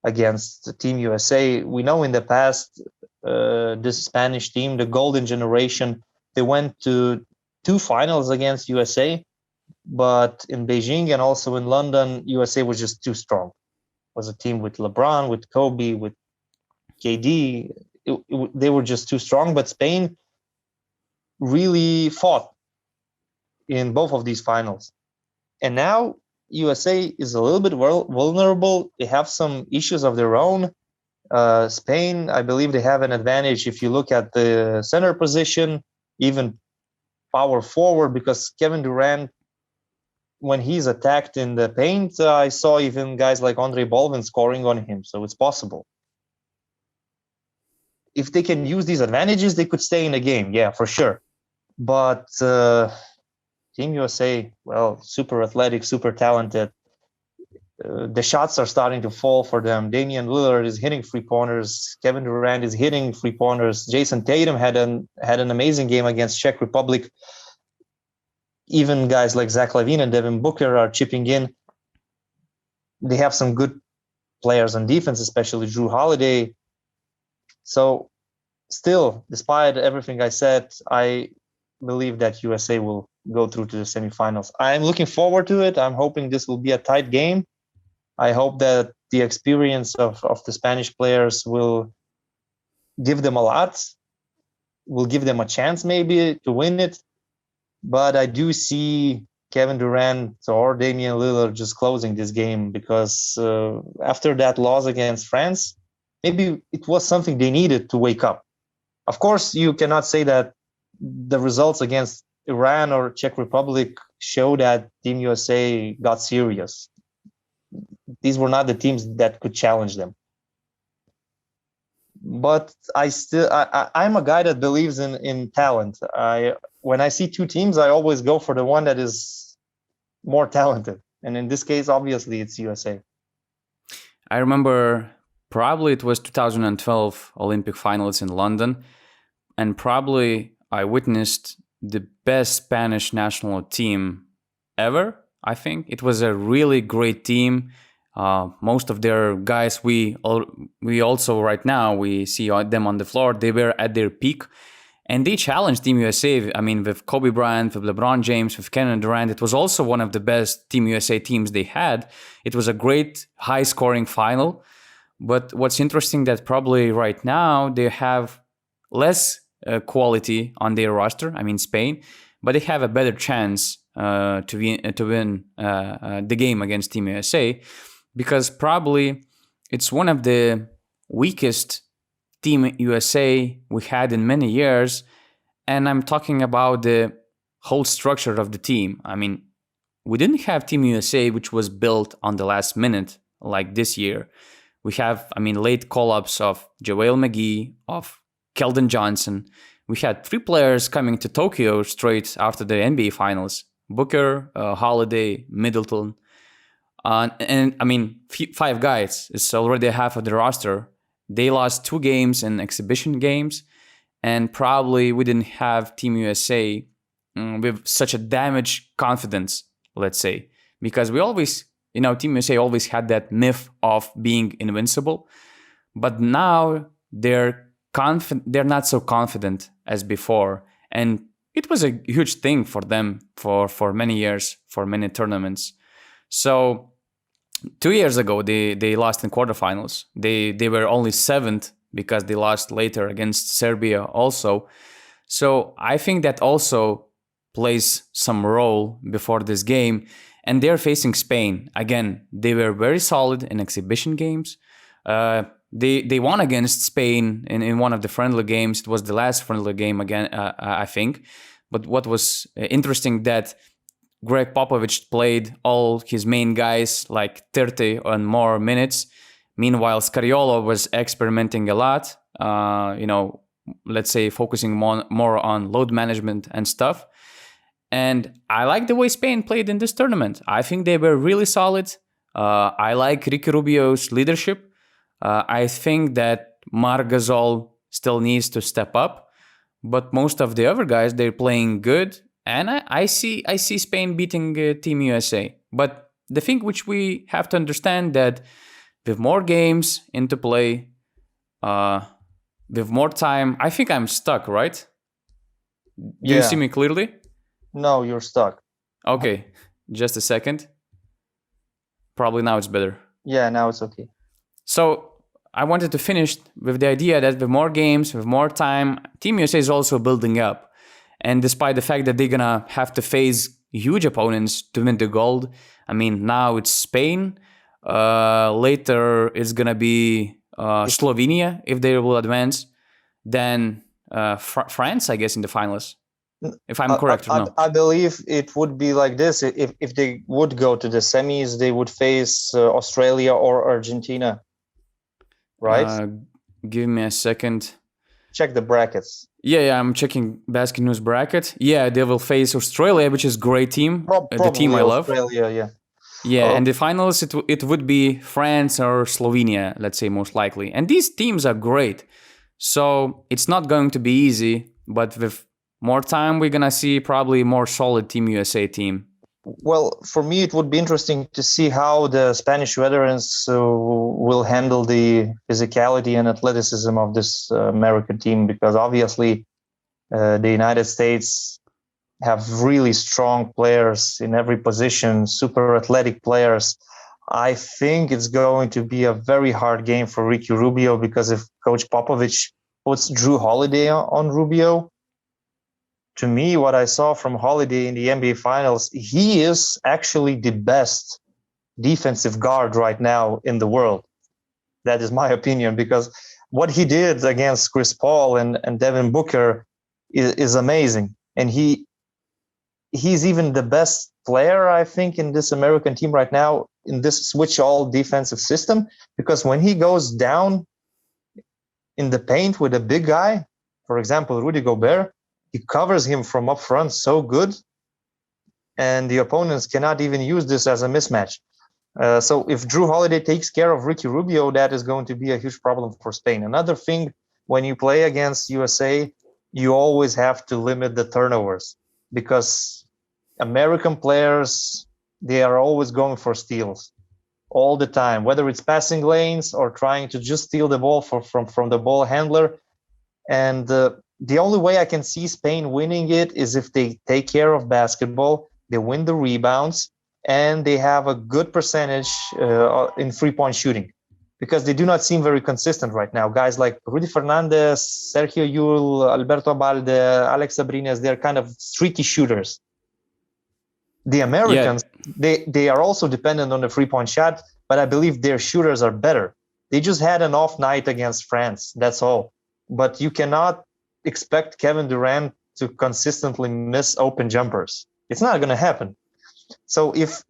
against Team USA. We know in the past, this Spanish team, the golden generation, they went to 2 finals against USA, but in Beijing and also in London, USA was just too strong. It was a team with LeBron, with Kobe, with KD. They were just too strong, but Spain really fought in both of these finals. And now USA is a little bit vulnerable. They have some issues of their own. Spain, I believe they have an advantage if you look at the center position, even power forward, because Kevin Durant, when he's attacked in the paint, I saw even guys like Andre Baldwin scoring on him. So it's possible. If they can use these advantages, they could stay in the game. Yeah, for sure. But Team USA, well, super athletic, super talented. The shots are starting to fall for them. Damian Lillard is hitting 3-pointers. Kevin Durant is hitting 3-pointers. Jason Tatum had an amazing game against Czech Republic. Even guys like Zach LaVine and Devin Booker are chipping in. They have some good players on defense, especially Drew Holiday. So still, despite everything I said, I believe that USA will go through to the semifinals. I'm looking forward to it. I'm hoping this will be a tight game. I hope that the experience of the Spanish players will give them a lot, will give them a chance maybe to win it. But I do see Kevin Durant or Damian Lillard just closing this game, because after that loss against France, maybe it was something they needed to wake up. Of course, you cannot say that the results against Iran or Czech Republic show that Team USA got serious. These were not the teams that could challenge them. But I'm a guy that believes in talent. When I see 2 teams, I always go for the one that is more talented. And in this case, obviously, it's USA. I remember probably it was 2012 Olympic finals in London. And probably I witnessed the best Spanish national team ever, I think. It was a really great team. Most of their guys, we also right now, we see them on the floor. They were at their peak. And they challenged Team USA. I mean, with Kobe Bryant, with LeBron James, with Kevin Durant. It was also one of the best Team USA teams they had. It was a great high-scoring final. But what's interesting that probably right now they have less quality on their roster. I mean, Spain, but they have a better chance to win the game against Team USA, because probably it's one of the weakest Team USA we had in many years. And I'm talking about the whole structure of the team. I mean, we didn't have Team USA, which was built on the last minute like this year. We have, late call-ups of JaVale McGee, of Keldon Johnson. We had 3 players coming to Tokyo straight after the NBA Finals. Booker, Holiday, Middleton. 5 guys. It's already half of the roster. They lost 2 games in exhibition games. And probably we didn't have Team USA with such a damaged confidence, let's say. Because we always, Team USA always had that myth of being invincible. But now they're not so confident as before. And it was a huge thing for them for many years, for many tournaments. So 2 years ago, they lost in quarterfinals. They were only 7th because they lost later against Serbia also. So I think that also plays some role before this game. And they're facing Spain. Again, they were very solid in exhibition games. They won against Spain in one of the friendly games. It was the last friendly game again, I think. But what was interesting that Greg Popovich played all his main guys like 30 and more minutes. Meanwhile, Scariolo was experimenting a lot, let's say focusing more on load management and stuff. And I like the way Spain played in this tournament. I think they were really solid. I like Ricky Rubio's leadership. I think that Marc Gasol still needs to step up. But most of the other guys, they're playing good. And I see Spain beating Team USA. But the thing which we have to understand that with more games into play, with more time, I think I'm stuck, right? Do you see me clearly? No, you're stuck. Okay, just a second. Probably now it's better. Yeah, now it's okay. So I wanted to finish with the idea that with more games, with more time, Team USA is also building up. And despite the fact that they're going to have to face huge opponents to win the gold, I mean, now it's Spain. Later it's going to be Slovenia if they will advance. Then France, I guess, in the finals. If I'm correct or no. I believe it would be like this. If they would go to the semis, they would face Australia or Argentina. Right? Give me a second. Check the brackets. Yeah, I'm checking Basket News bracket. Yeah, they will face Australia, which is a great team. The team I love. Australia, yeah. Yeah, and the finals, it would be France or Slovenia, let's say, most likely. And these teams are great. So it's not going to be easy, but with more time, we're going to see probably more solid Team USA team. Well, for me, it would be interesting to see how the Spanish veterans will handle the physicality and athleticism of this American team, because obviously the United States have really strong players in every position, super athletic players. I think it's going to be a very hard game for Ricky Rubio, because if Coach Popovich puts Drew Holiday on Rubio, to me, what I saw from Holiday in the NBA Finals, he is actually the best defensive guard right now in the world. That is my opinion, because what he did against Chris Paul and Devin Booker is amazing. And he's even the best player, I think, in this American team right now, in this switch all defensive system, because when he goes down in the paint with a big guy, for example, Rudy Gobert, he covers him from up front so good, and the opponents cannot even use this as a mismatch. So if Drew Holiday takes care of Ricky Rubio, that is going to be a huge problem for Spain. Another thing, when you play against USA, you always have to limit the turnovers, because American players, they are always going for steals all the time, whether it's passing lanes or trying to just steal the ball from the ball handler. And the only way I can see Spain winning it is if they take care of basketball, they win the rebounds, and they have a good percentage in three-point shooting, because they do not seem very consistent right now. Guys like Rudy Fernandez, Sergio Llull, Alberto Abalde, Alex Abrines, they're kind of streaky shooters. The Americans, they are also dependent on the three-point shot, but I believe their shooters are better. They just had an off night against France, that's all. But you cannot expect Kevin Durant to consistently miss open jumpers. It's not going to happen. So if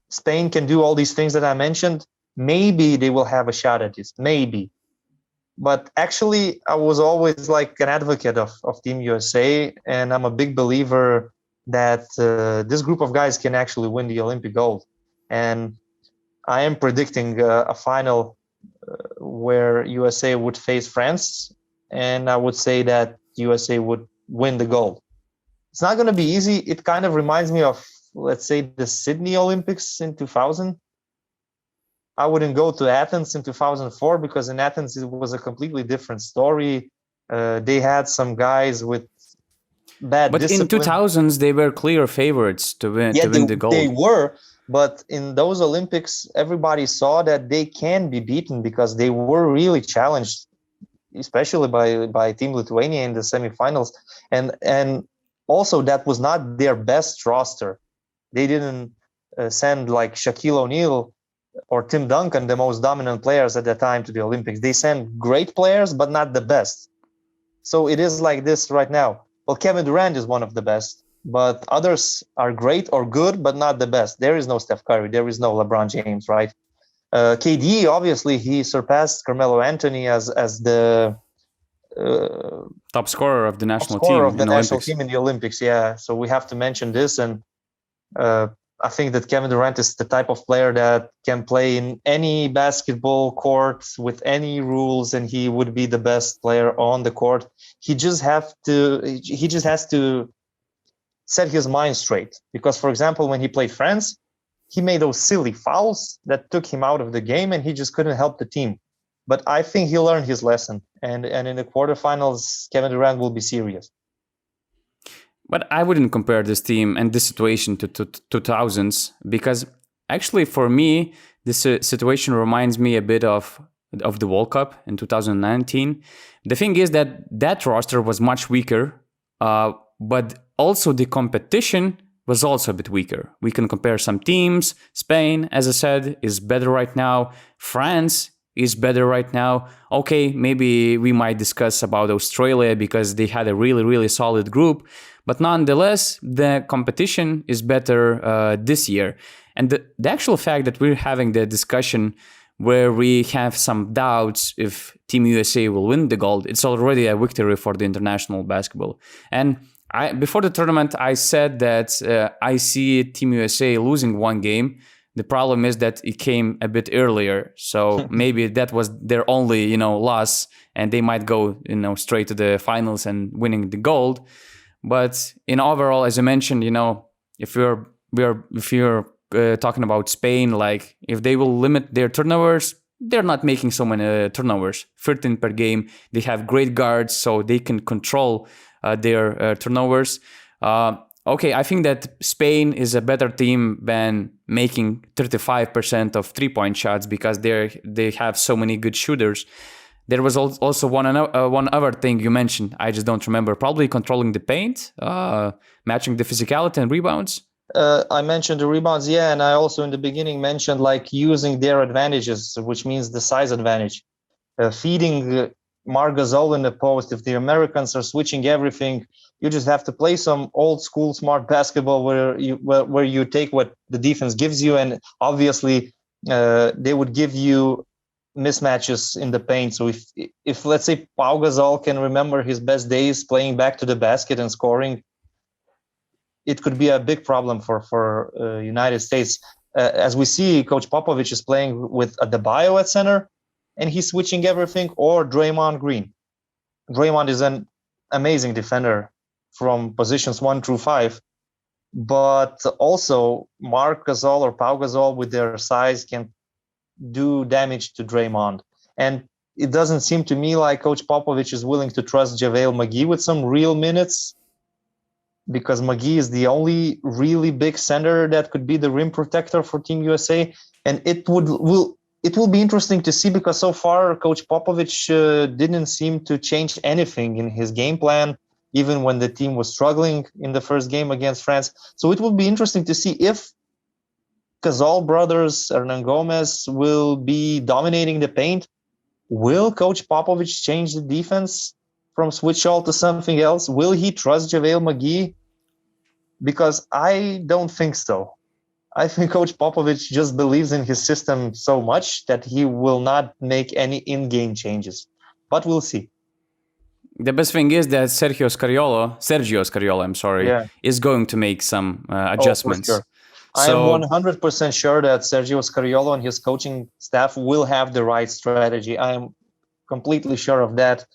Spain can do all these things that I mentioned, maybe they will have a shot at this, maybe. But actually, I was always like an advocate of Team USA, and I'm a big believer that this group of guys can actually win the Olympic gold. And I am predicting a final where USA would face France, and I would say that USA would win the gold. It's not going to be easy. It kind of reminds me of, let's say, the Sydney Olympics in 2000. I wouldn't go to Athens in 2004, because in Athens it was a completely different story. They had some guys with bad discipline. But in 2000s, they were clear favorites to win the gold. They were, But in those Olympics, everybody saw that they can be beaten because they were really challenged, especially by Team Lithuania in the semifinals. And also that was not their best roster. They didn't send like Shaquille O'Neal or Tim Duncan, the most dominant players at the time, to the Olympics. They sent great players, but not the best. So it is like this right now. Well, Kevin Durant is one of the best, but others are great or good, but not the best. There is no Steph Curry. There is no LeBron James, right? KD, obviously, he surpassed Carmelo Anthony as the top scorer of the national scorer team of the in national Olympics. team in the Olympics. Yeah, so we have to mention this. And I think that Kevin Durant is the type of player that can play in any basketball court with any rules, and he would be the best player on the court. He just has to set his mind straight. Because, for example, when he played France, he made those silly fouls that took him out of the game, and he just couldn't help the team. But I think he learned his lesson, and in the quarterfinals, Kevin Durant will be serious. But I wouldn't compare this team and this situation to 2000s, because actually for me, this situation reminds me a bit of the World Cup in 2019. The thing is that roster was much weaker, but also the competition was also a bit weaker. We can compare some teams. Spain, as I said, is better right now. France is better right now. Okay, maybe we might discuss about Australia because they had a really, really solid group. But nonetheless, the competition is better this year. And the actual fact that we're having the discussion where we have some doubts if Team USA will win the gold, it's already a victory for the international basketball. And before the tournament, I said that I see Team USA losing one game. The problem is that it came a bit earlier, so maybe that was their only, loss, and they might go, straight to the finals and winning the gold. But in overall, as I mentioned, if you're talking about Spain, like if they will limit their turnovers, they're not making so many turnovers, 13 per game. They have great guards, so they can control their turnovers. Okay, I think that Spain is a better team than making 35% of three-point shots because they have so many good shooters. There was also one other thing you mentioned. I just don't remember. Probably controlling the paint, matching the physicality and rebounds. I mentioned the rebounds, yeah, and I also in the beginning mentioned like using their advantages, which means the size advantage. Feeding Marc Gasol in the post. If the Americans are switching everything, you just have to play some old school smart basketball where you take what the defense gives you, and obviously they would give you mismatches in the paint. So if let's say Pau Gasol can remember his best days playing back to the basket and scoring, it could be a big problem for United States. As we see, Coach Popovich is playing with Adebayo at center, and he's switching everything, or Draymond Green. Draymond is an amazing defender from positions 1 through 5, but also Marc Gasol or Pau Gasol with their size can do damage to Draymond. And it doesn't seem to me like Coach Popovich is willing to trust JaVale McGee with some real minutes, because McGee is the only really big center that could be the rim protector for Team USA. And it will be interesting to see, because so far Coach Popovich didn't seem to change anything in his game plan, even when the team was struggling in the first game against France. So it will be interesting to see if Gasol brothers, Hernan Gomez, will be dominating the paint. Will Coach Popovich change the defense from switch all to something else? Will he trust JaVale McGee? Because I don't think so. I think Coach Popovich just believes in his system so much that he will not make any in-game changes. But we'll see. The best thing is that Sergio Scariolo, is going to make some adjustments. Oh, for sure. I am 100% sure that Sergio Scariolo and his coaching staff will have the right strategy. I am completely sure of that.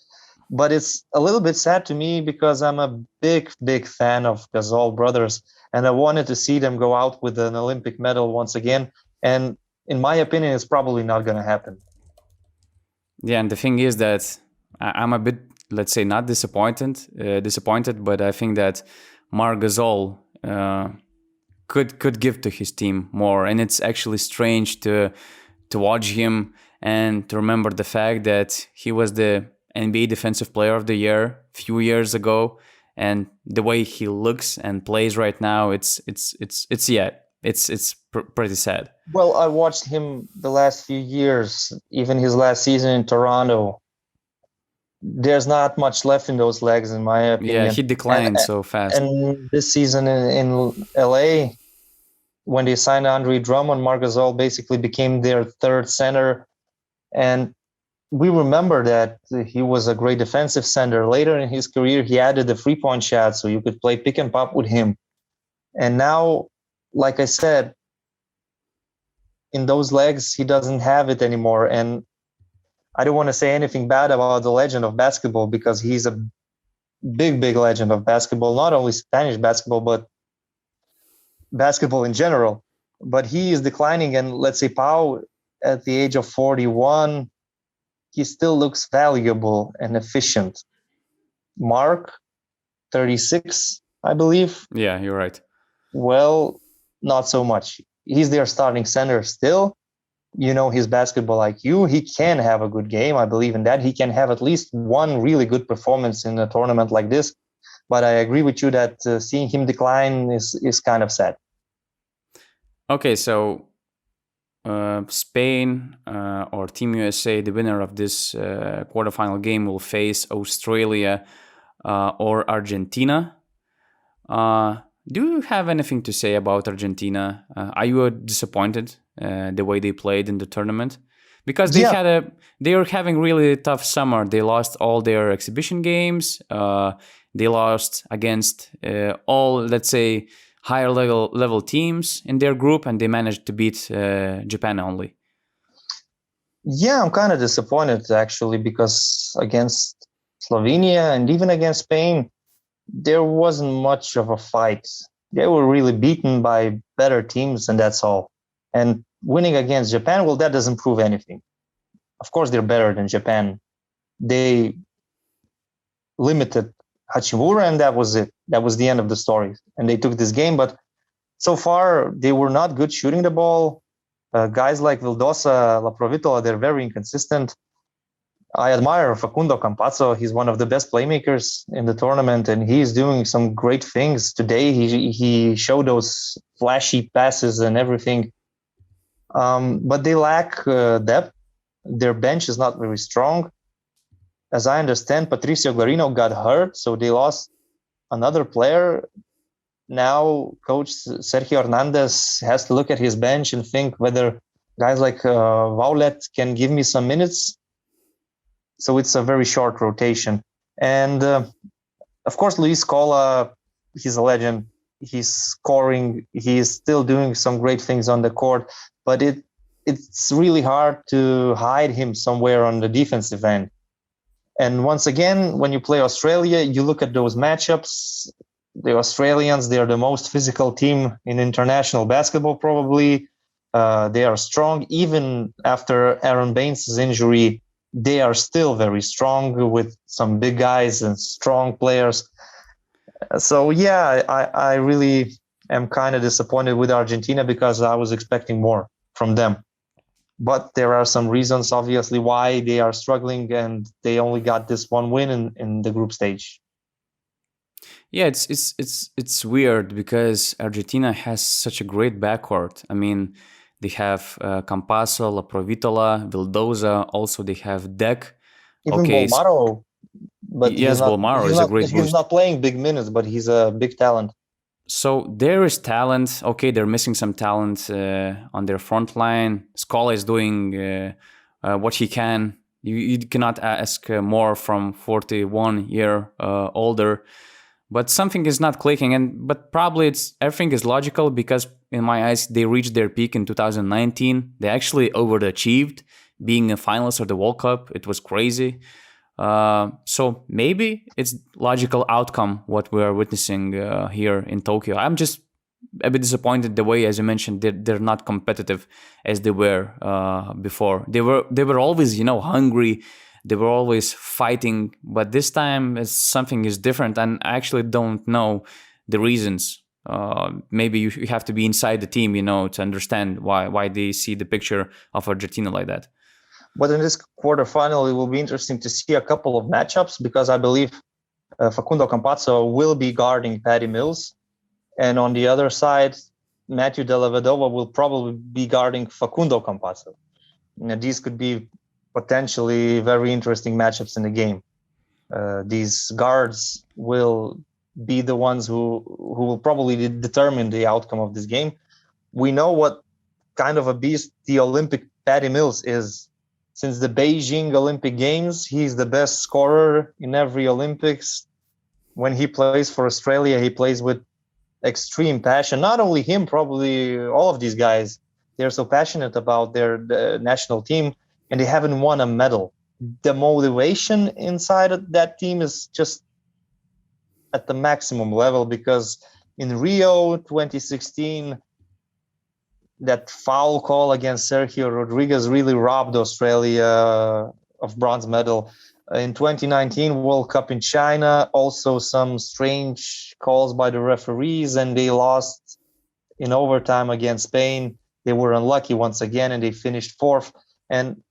But it's a little bit sad to me because I'm a big, big fan of Gasol brothers, and I wanted to see them go out with an Olympic medal once again. And in my opinion, it's probably not going to happen. Yeah, and the thing is that I'm a bit, let's say, not disappointed, but I think that Marc Gasol could give to his team more. And it's actually strange to watch him and to remember the fact that he was the NBA Defensive Player of the Year a few years ago, and the way he looks and plays right now, it's pretty sad. Well, I watched him the last few years, even his last season in Toronto. There's not much left in those legs, in my opinion. Yeah, he declined so fast. And this season in LA, when they signed Andre Drummond, Marc Gasol basically became their third center. And we remember that he was a great defensive center. Later in his career, he added the three-point shot, so you could play pick and pop with him. And now, like I said, in those legs, he doesn't have it anymore. And I don't want to say anything bad about the legend of basketball, because he's a big, big legend of basketball, not only Spanish basketball, but basketball in general. But he is declining. And let's say Pau, at the age of 41, he still looks valuable and efficient. Marc, 36, I believe. Yeah, you're right. Well, not so much. He's their starting center still. You know his basketball IQ. He can have a good game. I believe in that. He can have at least one really good performance in a tournament like this. But I agree with you that seeing him decline is kind of sad. Okay, so Spain or Team USA, the winner of this quarterfinal game, will face Australia or Argentina. Do you have anything to say about Argentina? Are you disappointed the way they played in the tournament? Because they are having really tough summer. They lost all their exhibition games. They lost against all, let's say, higher level teams in their group, and they managed to beat Japan only. Yeah, I'm kind of disappointed actually, because against Slovenia and even against Spain, there wasn't much of a fight. They were really beaten by better teams, and that's all. And winning against Japan, well, that doesn't prove anything. Of course, they're better than Japan. They limited Hachimura, and that was it. That was the end of the story. And they took this game, but so far, they were not good shooting the ball. Guys like Vildosa, La Provitola, they're very inconsistent. I admire Facundo Campazzo. He's one of the best playmakers in the tournament, and he's doing some great things. Today, he showed those flashy passes and everything. But they lack depth. Their bench is not very strong. As I understand, Patricio Guarino got hurt, so they lost another player. Now, Coach Sergio Hernandez has to look at his bench and think whether guys like Vaulet can give me some minutes. So it's a very short rotation. And of course, Luis Scola, he's a legend. He's scoring. He's still doing some great things on the court. But it's really hard to hide him somewhere on the defensive end. And once again, when you play Australia, you look at those matchups. The Australians, they are the most physical team in international basketball, probably. They are strong. Even after Aron Baynes' injury, they are still very strong with some big guys and strong players. So, yeah, I really am kind of disappointed with Argentina, because I was expecting more from them. But there are some reasons, obviously, why they are struggling, and they only got this one win in the group stage. Yeah, it's weird because Argentina has such a great backcourt. I mean, they have Campazzo, La Provitola, Vildosa. Also, they have Dec. Even Bolmaro. But yes, Bolmaro is a great boost. He's not playing big minutes, but he's a big talent. So there is talent. Okay, they're missing some talent on their front line. Scola is doing what he can. You cannot ask more from 41 year older. But something is not clicking, but probably everything is logical, because in my eyes they reached their peak in 2019. They actually overachieved, being a finalist of the World Cup. It was crazy. So maybe it's logical outcome what we are witnessing here in Tokyo. I'm just a bit disappointed the way, as you mentioned, they're not competitive as they were before. They were always hungry. They were always fighting, but this time something is different, and I actually don't know the reasons. maybe you have to be inside the team, to understand why they see the picture of Argentina like that. But in this quarterfinal, it will be interesting to see a couple of matchups, because I believe Facundo Campazzo will be guarding Patty Mills. And on the other side, Matthew Della Vedova will probably be guarding Facundo Campazzo. These could be potentially very interesting matchups in the game. These guards will be the ones who will probably determine the outcome of this game. We know what kind of a beast the Olympic Patty Mills is. Since the Beijing Olympic Games, he's the best scorer in every Olympics. When he plays for Australia, he plays with extreme passion. Not only him, probably all of these guys. They're so passionate about their national team, and they haven't won a medal. The motivation inside of that team is just at the maximum level, because in Rio 2016, that foul call against Sergio Rodriguez really robbed Australia of bronze medal. In 2019 World Cup in China, also some strange calls by the referees, and they lost in overtime against Spain. They were unlucky once again, and they finished fourth. And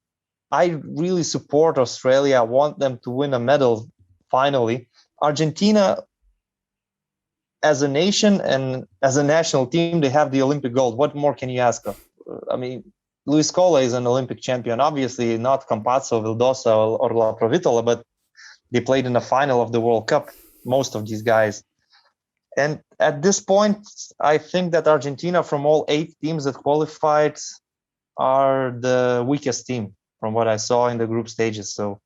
I really support Australia. I want them to win a medal finally. Argentina, as a nation and as a national team, they have the Olympic gold. What more can you ask of? I mean, Luis Scola is an Olympic champion. Obviously, not Campazzo, Vildosa, or La Provitola, but they played in the final of the World Cup, most of these guys. And at this point, I think that Argentina, from all 8 teams that qualified, are the weakest team from what I saw in the group stages. So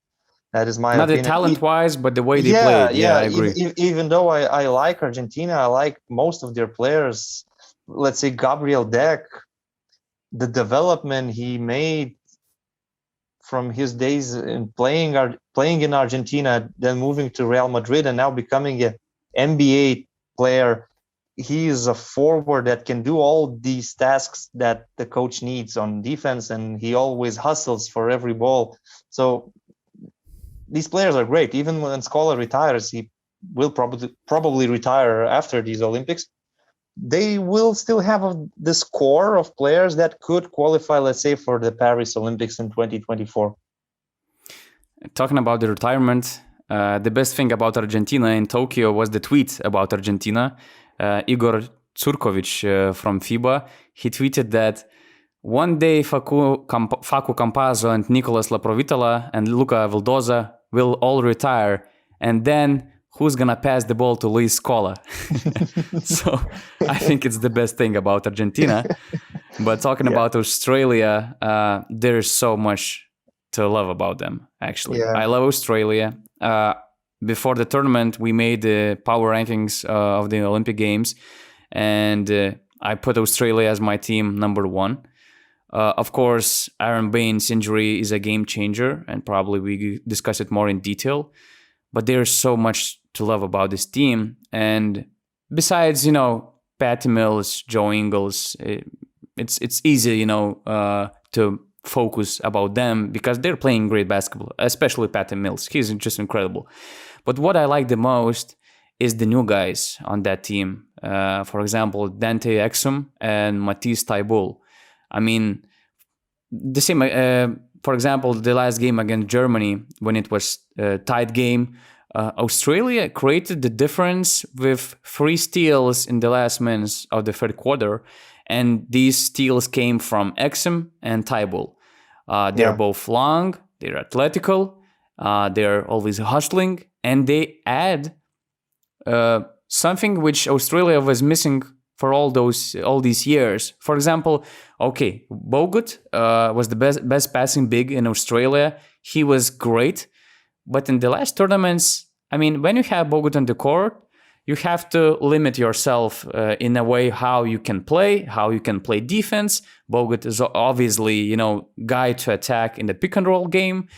that is my Not opinion. the talent-wise, but the way they played. Yeah, I agree. Even though I like Argentina, I like most of their players. Let's say Gabriel Deck, the development he made from his days in playing in Argentina, then moving to Real Madrid, and now becoming an NBA player. He is a forward that can do all these tasks that the coach needs on defense, and he always hustles for every ball. So these players are great. Even when Scola retires, he will probably retire after these Olympics. They will still have this core of players that could qualify, let's say, for the Paris Olympics in 2024. Talking about the retirement, the best thing about Argentina in Tokyo was the tweet about Argentina. Igor Tsurkovic from FIBA, he tweeted that one day Facu Campazzo and Nicolas Laprovitola and Luka Vildosa will all retire, and then who's gonna pass the ball to Luis Scola? So I think it's the best thing about Argentina. But talking about Australia, there's so much to love about them, actually. I love Australia. Before the tournament, we made the power rankings of the Olympic Games, and I put Australia as my team number 1. Of course, Aron Baynes' injury is a game changer, and probably we discuss it more in detail. But there's so much to love about this team. And besides, Patty Mills, Joe Ingles, it's easy, to focus about them because they're playing great basketball, especially Patty Mills. He's just incredible. But what I like the most is the new guys on that team. For example, Dante Exum and Matisse Thybulle. I mean, the same, for example, the last game against Germany, when it was a tight game, Australia created the difference with 3 steals in the last minutes of the third quarter. And these steals came from Exum and Thybulle. They're both long, they're athletical, they're always hustling, and they add something which Australia was missing for all these years. For example, Bogut was the best passing big in Australia. He was great, but in the last tournaments, I mean, when you have Bogut on the court, you have to limit yourself in a way how you can play defense. Bogut is obviously, guy to attack in the pick and roll game.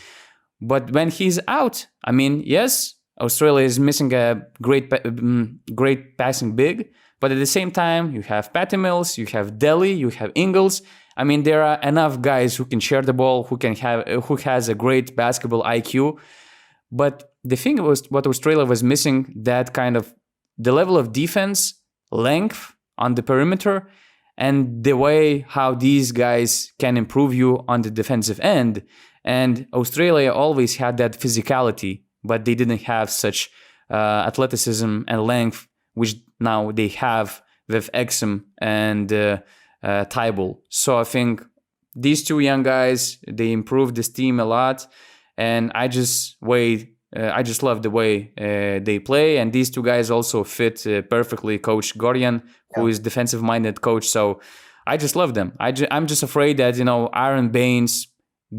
But when he's out, I mean, yes, Australia is missing a great passing big. But at the same time, you have Patty Mills, you have Delhi, you have Ingles. I mean, there are enough guys who can share the ball, who has a great basketball IQ. But the thing was, what Australia was missing, that kind of the level of defense length on the perimeter and the way how these guys can improve you on the defensive end. And Australia always had that physicality, but they didn't have such athleticism and length, which now they have with Exum and Tybal. So I think these two young guys, they improved this team a lot, and I just love the way they play. And these two guys also fit perfectly. Coach Gorian, who is defensive-minded coach, so I just love them. I'm just afraid that Aron Baynes,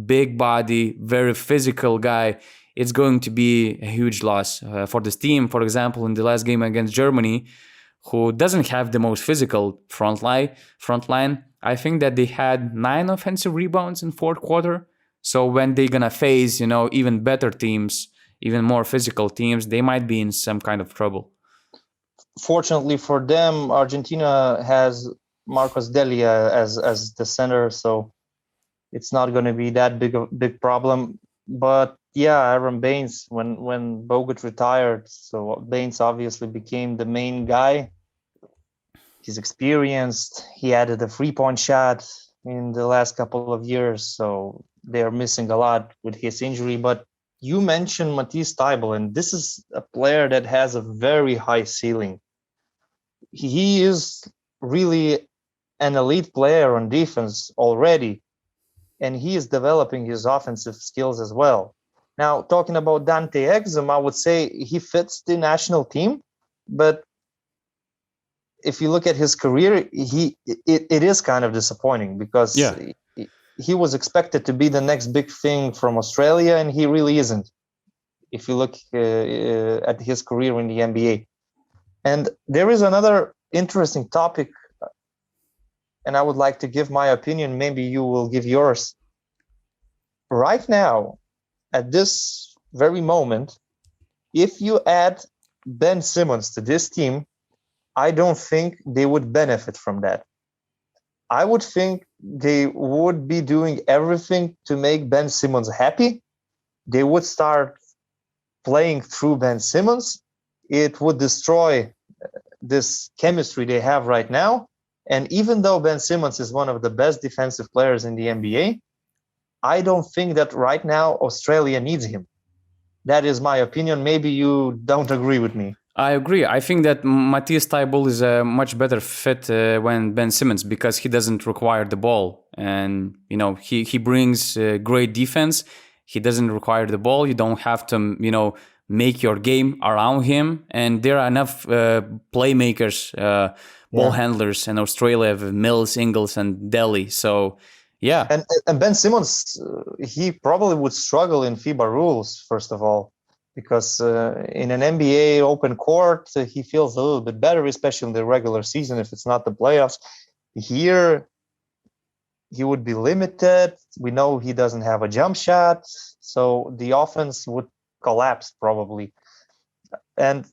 big body, very physical guy, it's going to be a huge loss for this team. For example, in the last game against Germany, who doesn't have the most physical front line, I think that they had 9 offensive rebounds in fourth quarter. So when they're gonna face, even better teams, even more physical teams, they might be in some kind of trouble. Fortunately for them, Argentina has Marcos Delia as the center, so it's not going to be that big problem. But yeah, Aron Baynes, when Bogut retired, so Baynes obviously became the main guy. He's experienced. He added a 3-point shot in the last couple of years, so they're missing a lot with his injury. But you mentioned Matisse Tybal, and this is a player that has a very high ceiling. He is really an elite player on defense already, and he is developing his offensive skills as well. Now, talking about Dante Exum, I would say he fits the national team, but if you look at his career, it is kind of disappointing because he was expected to be the next big thing from Australia, and he really isn't. If you look at his career in the NBA. And there is another interesting topic, and I would like to give my opinion. Maybe you will give yours. Right now, at this very moment, if you add Ben Simmons to this team, I don't think they would benefit from that. I would think they would be doing everything to make Ben Simmons happy. They would start playing through Ben Simmons. It would destroy this chemistry they have right now. And even though Ben Simmons is one of the best defensive players in the NBA, I don't think that right now Australia needs him. That is my opinion. Maybe you don't agree with me. I agree. I think that Matisse Tybal is a much better fit when Ben Simmons, because he doesn't require the ball. And, he brings great defense. He doesn't require the ball. You don't have to, make your game around him. And there are enough playmakers, ball handlers in Australia with Mills, Ingles, and Delhi. So, yeah. And Ben Simmons, he probably would struggle in FIBA rules, first of all, because in an NBA open court, he feels a little bit better, especially in the regular season, if it's not the playoffs. Here, he would be limited. We know he doesn't have a jump shot, so the offense would collapse probably. And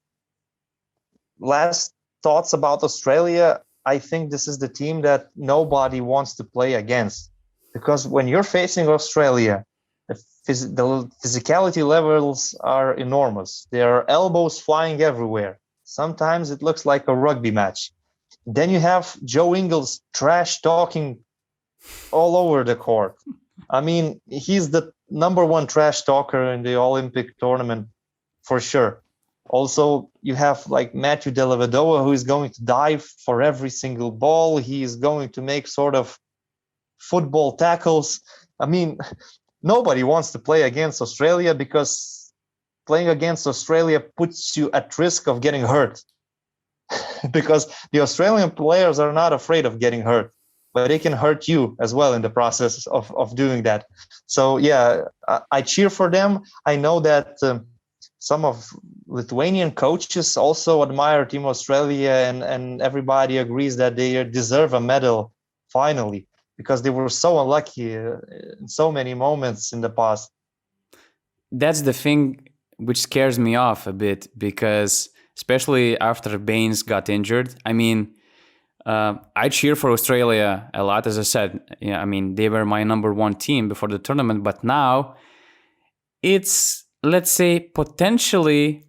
last thoughts about Australia, I think this is the team that nobody wants to play against, because when you're facing Australia, the physicality levels are enormous. There are elbows flying everywhere. Sometimes it looks like a rugby match. Then you have Joe Ingles trash talking all over the court. I mean, he's the number one trash talker in the Olympic tournament for sure. Also, you have like Matthew Dellavedova, who is going to dive for every single ball. He is going to make sort of football tackles. I mean, nobody wants to play against Australia, because playing against Australia puts you at risk of getting hurt. Because the Australian players are not afraid of getting hurt, but they can hurt you as well in the process of doing that. So, yeah, I cheer for them. I know that some of Lithuanian coaches also admire Team Australia, and everybody agrees that they deserve a medal finally, because they were so unlucky in so many moments in the past. That's the thing which scares me off a bit, because especially after Baynes got injured, I mean, I cheer for Australia a lot, as I said. Yeah, I mean, they were my number one team before the tournament, but now it's, let's say, potentially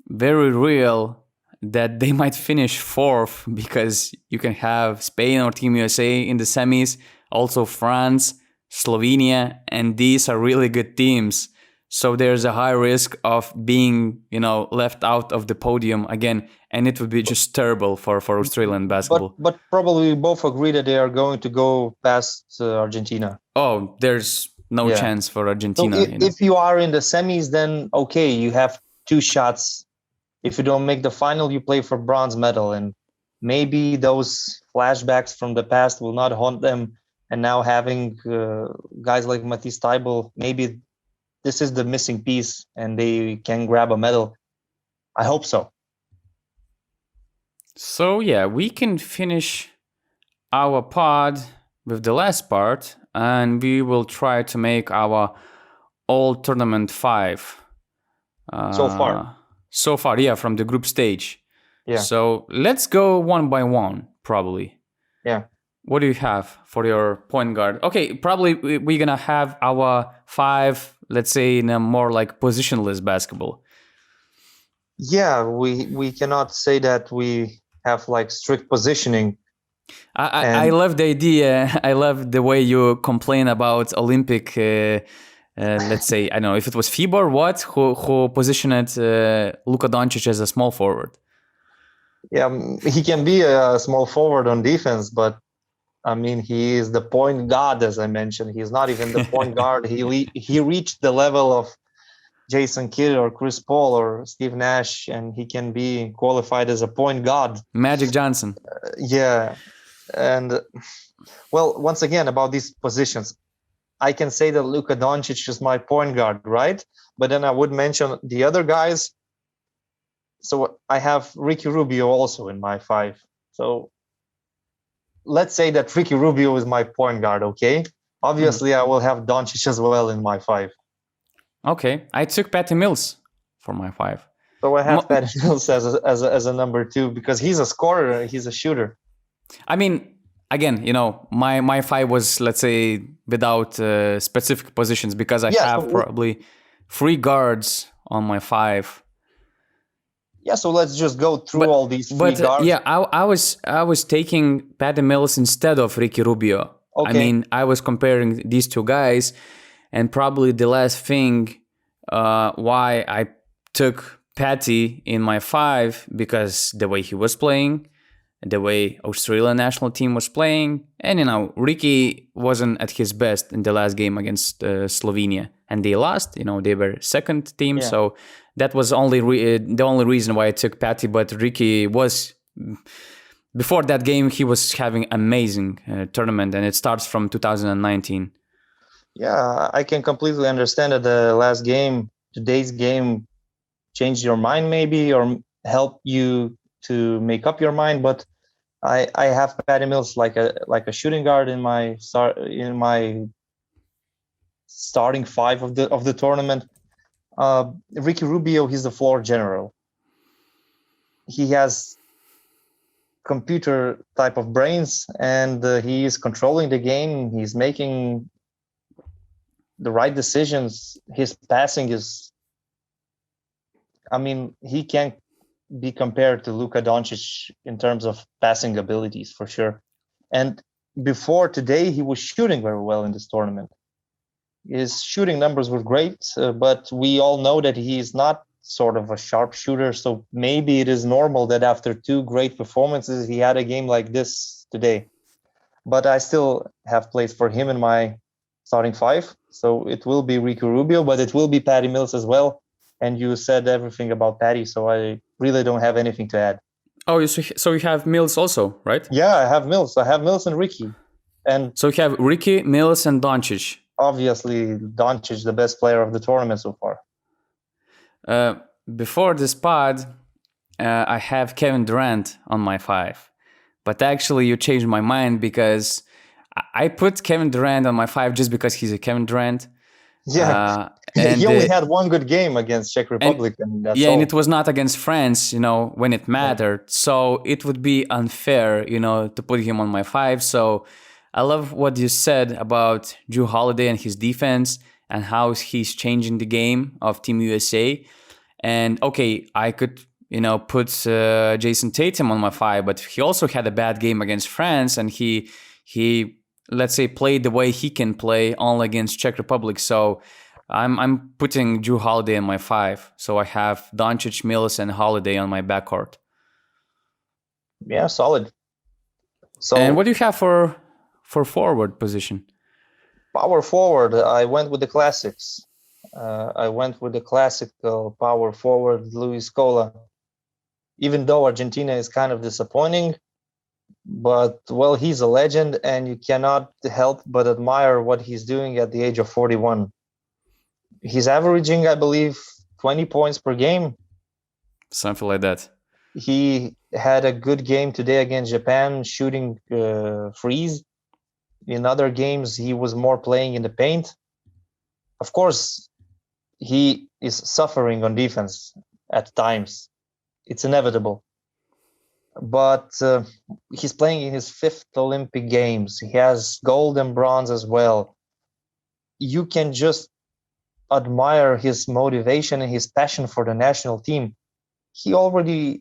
very real that they might finish fourth because you can have Spain or Team USA in the semis, also France, Slovenia, and these are really good teams. So there's a high risk of being, left out of the podium again, and it would be just terrible for Australian basketball. But probably we both agree that they are going to go past Argentina. Oh, there's no chance for Argentina. So if you are in the semis, then okay, you have 2 shots. If you don't make the final, you play for bronze medal, and maybe those flashbacks from the past will not haunt them. And now having guys like Matisse Tybel, maybe this is the missing piece and they can grab a medal. I hope so. So yeah, we can finish our pod with the last part, and we will try to make our all tournament 5. So far, yeah, from the group stage. Yeah. So let's go one by one, probably. Yeah. What do you have for your point guard? Okay, probably we're gonna have our 5, let's say, in a more like positionless basketball. Yeah, we cannot say that we have like strict positioning. I love the idea. I love the way you complain about Olympic. Let's say, I don't know if it was FIBA or what, who positioned Luka Doncic as a small forward. Yeah, he can be a small forward on defense, but I mean, he is the point guard, as I mentioned. He's not even the point guard. He reached the level of Jason Kidd or Chris Paul or Steve Nash, and he can be qualified as a point guard. Magic Johnson. Yeah. And, well, once again, about these positions, I can say that Luka Doncic is my point guard, right? But then I would mention the other guys. So I have Ricky Rubio also in my 5. So let's say that Ricky Rubio is my point guard, okay? Obviously, I will have Doncic as well in my 5. Okay, I took Patty Mills for my 5. So I have Patty Mills as a number 2 because he's a scorer, he's a shooter. I mean, again, my 5 was, let's say, without specific positions because I have probably 3 guards on my 5. Yeah, so let's just go through all these 3 guards. Yeah, I was taking Patty Mills instead of Ricky Rubio. Okay. I mean, I was comparing these 2 guys, and probably the last thing why I took Patty in my 5 because the way he was playing, the way Australian national team was playing, and Ricky wasn't at his best in the last game against Slovenia, and they lost. They were second team, so that was the only reason why I took Patty. But Ricky was, before that game, he was having amazing tournament, and it starts from 2019. Yeah, I can completely understand that the last game, today's game, changed your mind maybe or help you to make up your mind. But I have Patty Mills like a shooting guard in my starting 5 of the tournament. Ricky Rubio, he's the floor general. He has computer type of brains, and he is controlling the game. He's making the right decisions. His passing is, I mean, he can't be compared to Luka Doncic in terms of passing abilities for sure. And before today, he was shooting very well in this tournament. His shooting numbers were great, but we all know that he is not sort of a sharp shooter. So maybe it is normal that after 2 great performances, he had a game like this today. But I still have place for him in my starting 5. So it will be Ricky Rubio, but it will be Patty Mills as well. And you said everything about Patty, so I really don't have anything to add. Oh, so you have Mills also, right? Yeah, I have Mills. I have Mills and Ricky. And so you have Ricky, Mills, and Doncic. Obviously, Doncic, the best player of the tournament so far. Before this pod, I have Kevin Durant on my 5. But actually, you changed my mind because I put Kevin Durant on my 5 just because he's a Kevin Durant. Yeah, he only had 1 good game against Czech Republic. And that's all. And it was not against France, when it mattered. Yeah. So it would be unfair, to put him on my 5. So I love what you said about Jrue Holiday and his defense and how he's changing the game of Team USA. And okay, I could puts Jason Tatum on my 5, but he also had a bad game against France, and he let's say played the way he can play only against Czech Republic. So I'm putting Drew Holiday on my 5. So I have Doncic, Mills, and Holiday on my backcourt. Yeah, solid. So, and what do you have for forward position? Power forward, I went with the classics. I went with the classical power forward, Luis Scola. Even though Argentina is kind of disappointing, but, well, he's a legend, and you cannot help but admire what he's doing at the age of 41. He's averaging, I believe, 20 points per game. Something like that. He had a good game today against Japan, shooting freeze. In other games, he was more playing in the paint. Of course, he is suffering on defense at times. It's inevitable. But he's playing in his 5th Olympic Games. He has gold and bronze as well. You can just admire his motivation and his passion for the national team. He already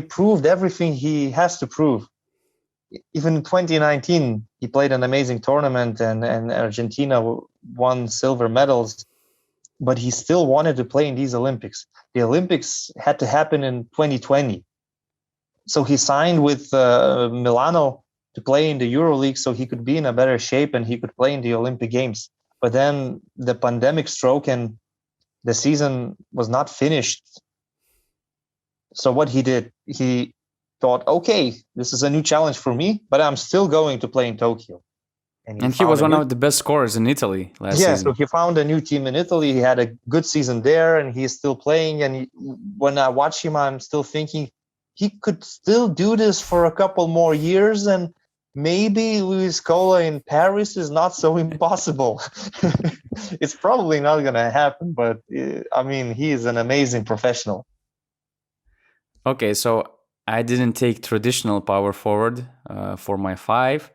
proved everything he has to prove. Even in 2019, he played an amazing tournament, and Argentina won silver medals, but he still wanted to play in these Olympics. The Olympics had to happen in 2020. So he signed with Milano to play in the EuroLeague so he could be in a better shape and he could play in the Olympic Games. But then the pandemic struck and the season was not finished. So what he did, he thought, okay, this is a new challenge for me, but I'm still going to play in Tokyo. And he was one of the best scorers in Italy last season. Yeah, so he found a new team in Italy. He had a good season there, and he's still playing. And when I watch him, I'm still thinking he could still do this for a couple more years, and maybe Luis Scola in Paris is not so impossible. It's probably not going to happen, but he is an amazing professional. Okay, so I didn't take traditional power forward for my 5,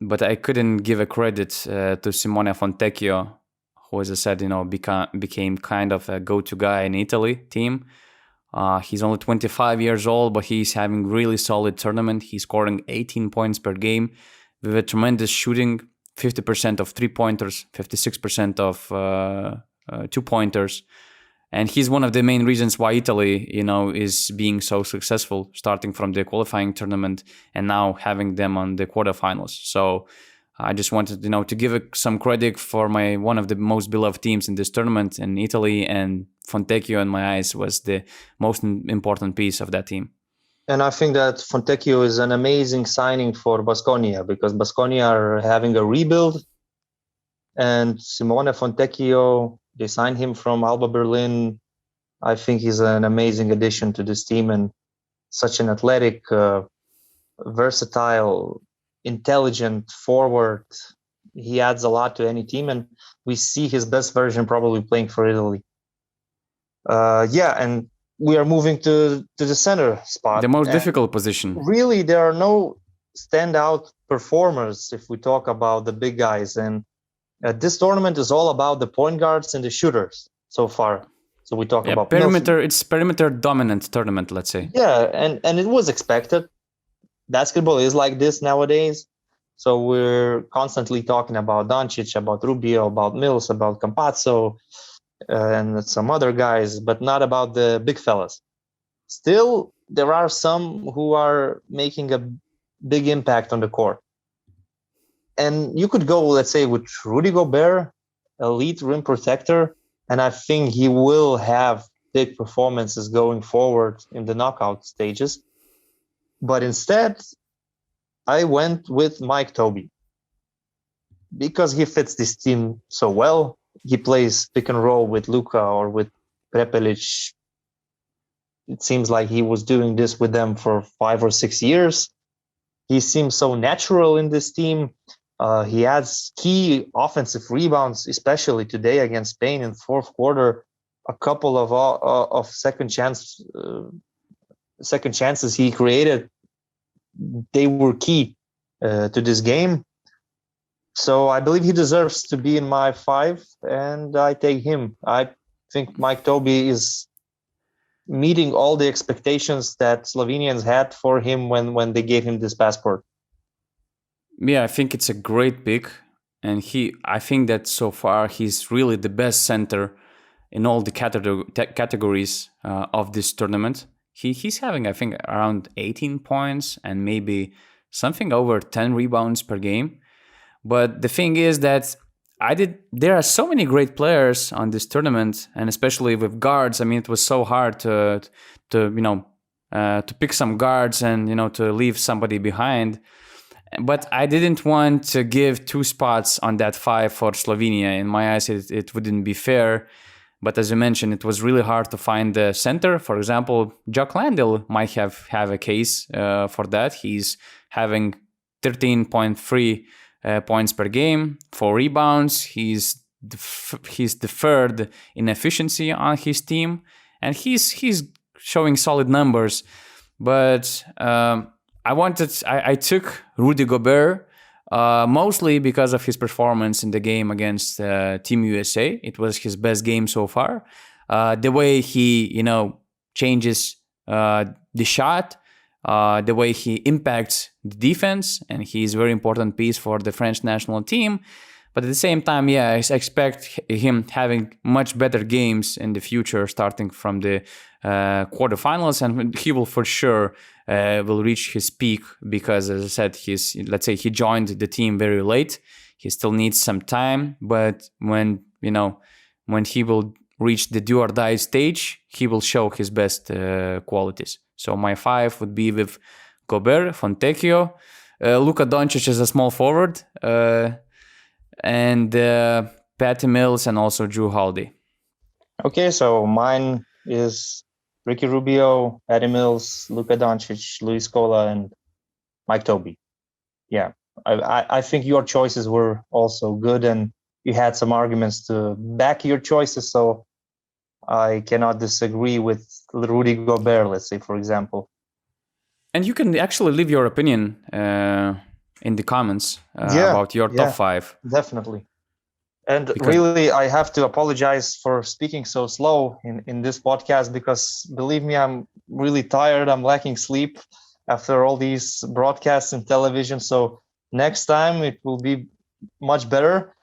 but I couldn't give a credit to Simone Fontecchio, who, as I said, became kind of a go-to guy in Italy team. He's only 25 years old, but he's having really solid tournament. He's scoring 18 points per game with a tremendous shooting, 50% of 3-pointers, 56% of 2-pointers. And he's one of the main reasons why Italy, is being so successful, starting from the qualifying tournament and now having them on the quarterfinals. So I just wanted, to give some credit for one of the most beloved teams in this tournament in Italy, and Fontecchio, in my eyes, was the most important piece of that team. And I think that Fontecchio is an amazing signing for Baskonia, because Baskonia are having a rebuild, and Simone Fontecchio, they signed him from Alba Berlin. I think he's an amazing addition to this team, and such an athletic, versatile, intelligent forward. He adds a lot to any team, and we see his best version probably playing for Italy. And we are moving to the center spot. The most difficult position. Really, there are no standout performers if we talk about the big guys. And this tournament is all about the point guards and the shooters so far. So we talk about perimeter. It's perimeter dominant tournament, let's say. Yeah, and it was expected. Basketball is like this nowadays. So we're constantly talking about Doncic, about Rubio, about Mills, about Campazzo, and some other guys, but not about the big fellas. Still, there are some who are making a big impact on the court. And you could go, let's say, with Rudy Gobert, elite rim protector, and I think he will have big performances going forward in the knockout stages. But instead, I went with Mike Tobey because he fits this team so well. He plays pick and roll with Luka or with Prepelic. It seems like he was doing this with them for 5 or 6 years. He seems so natural in this team. He adds key offensive rebounds, especially today against Spain in the fourth quarter. A couple of second chances he created, they were key to this game. So I believe he deserves to be in my 5, and I take him. I think Mike Tobey is meeting all the expectations that Slovenians had for him when they gave him this passport. Yeah, I think it's a great pick. And I think that so far he's really the best center in all the categories of this tournament. He's having, I think, around 18 points and maybe something over 10 rebounds per game. But the thing is that there are so many great players on this tournament, and especially with guards. I mean, it was so hard to pick some guards and to leave somebody behind. But I didn't want to give 2 spots on that 5 for Slovenia. In my eyes, it wouldn't be fair. But as you mentioned, it was really hard to find the center. For example, Jock Landale might have a case for that. He's having 13.3 points per game, 4 rebounds. He's the third in efficiency on his team, and he's showing solid numbers. But I took Rudy Gobert mostly because of his performance in the game against Team USA. It was his best game so far. The way he changes the shot, the way he impacts the defense, and he's a very important piece for the French national team. But at the same time, I expect him having much better games in the future, starting from the quarterfinals, and he will for sure will reach his peak because, as I said, he joined the team very late. He still needs some time, but when he will reach the do or die stage, he will show his best qualities. So my 5 would be with Gobert, Fontecchio, Luka Doncic as a small forward, and Patty Mills, and also Drew Holiday. Okay, so mine is Ricky Rubio, Patty Mills, Luka Doncic, Luis Scola, and Mike Tobey. Yeah, I think your choices were also good, and you had some arguments to back your choices, so I cannot disagree with Rudy Gobert, let's say, for example. And you can actually leave your opinion in the comments about your top 5. Definitely. And really, I have to apologize for speaking so slow in this podcast, because believe me, I'm really tired. I'm lacking sleep after all these broadcasts and television. So next time it will be much better.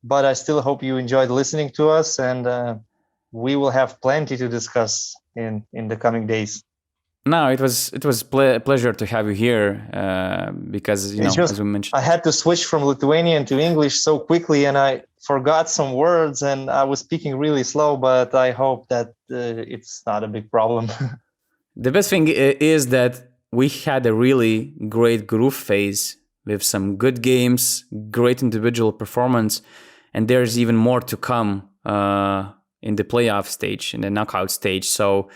But I still hope you enjoyed listening to us, and we will have plenty to discuss in the coming days. No, it was pleasure to have you here because as we mentioned, I had to switch from Lithuanian to English so quickly, and I forgot some words, and I was speaking really slow. But I hope that it's not a big problem. The best thing is that we had a really great group phase with some good games, great individual performance, and there's even more to come in the playoff stage, in the knockout stage. So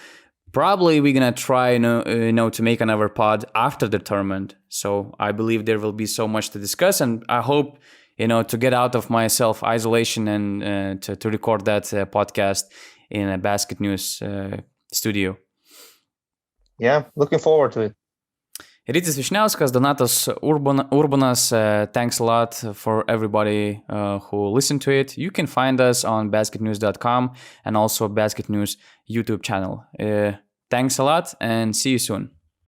probably we're gonna try, to make another pod after the tournament. So I believe there will be so much to discuss, and I hope, to get out of my self-isolation and to record that podcast in a Basket News studio. Yeah, looking forward to it. Rytis Vyšniauskas, Donatas Urbonas, thanks a lot for everybody who listened to it. You can find us on basketnews.com and also Basket News YouTube channel. Thanks a lot, and see you soon.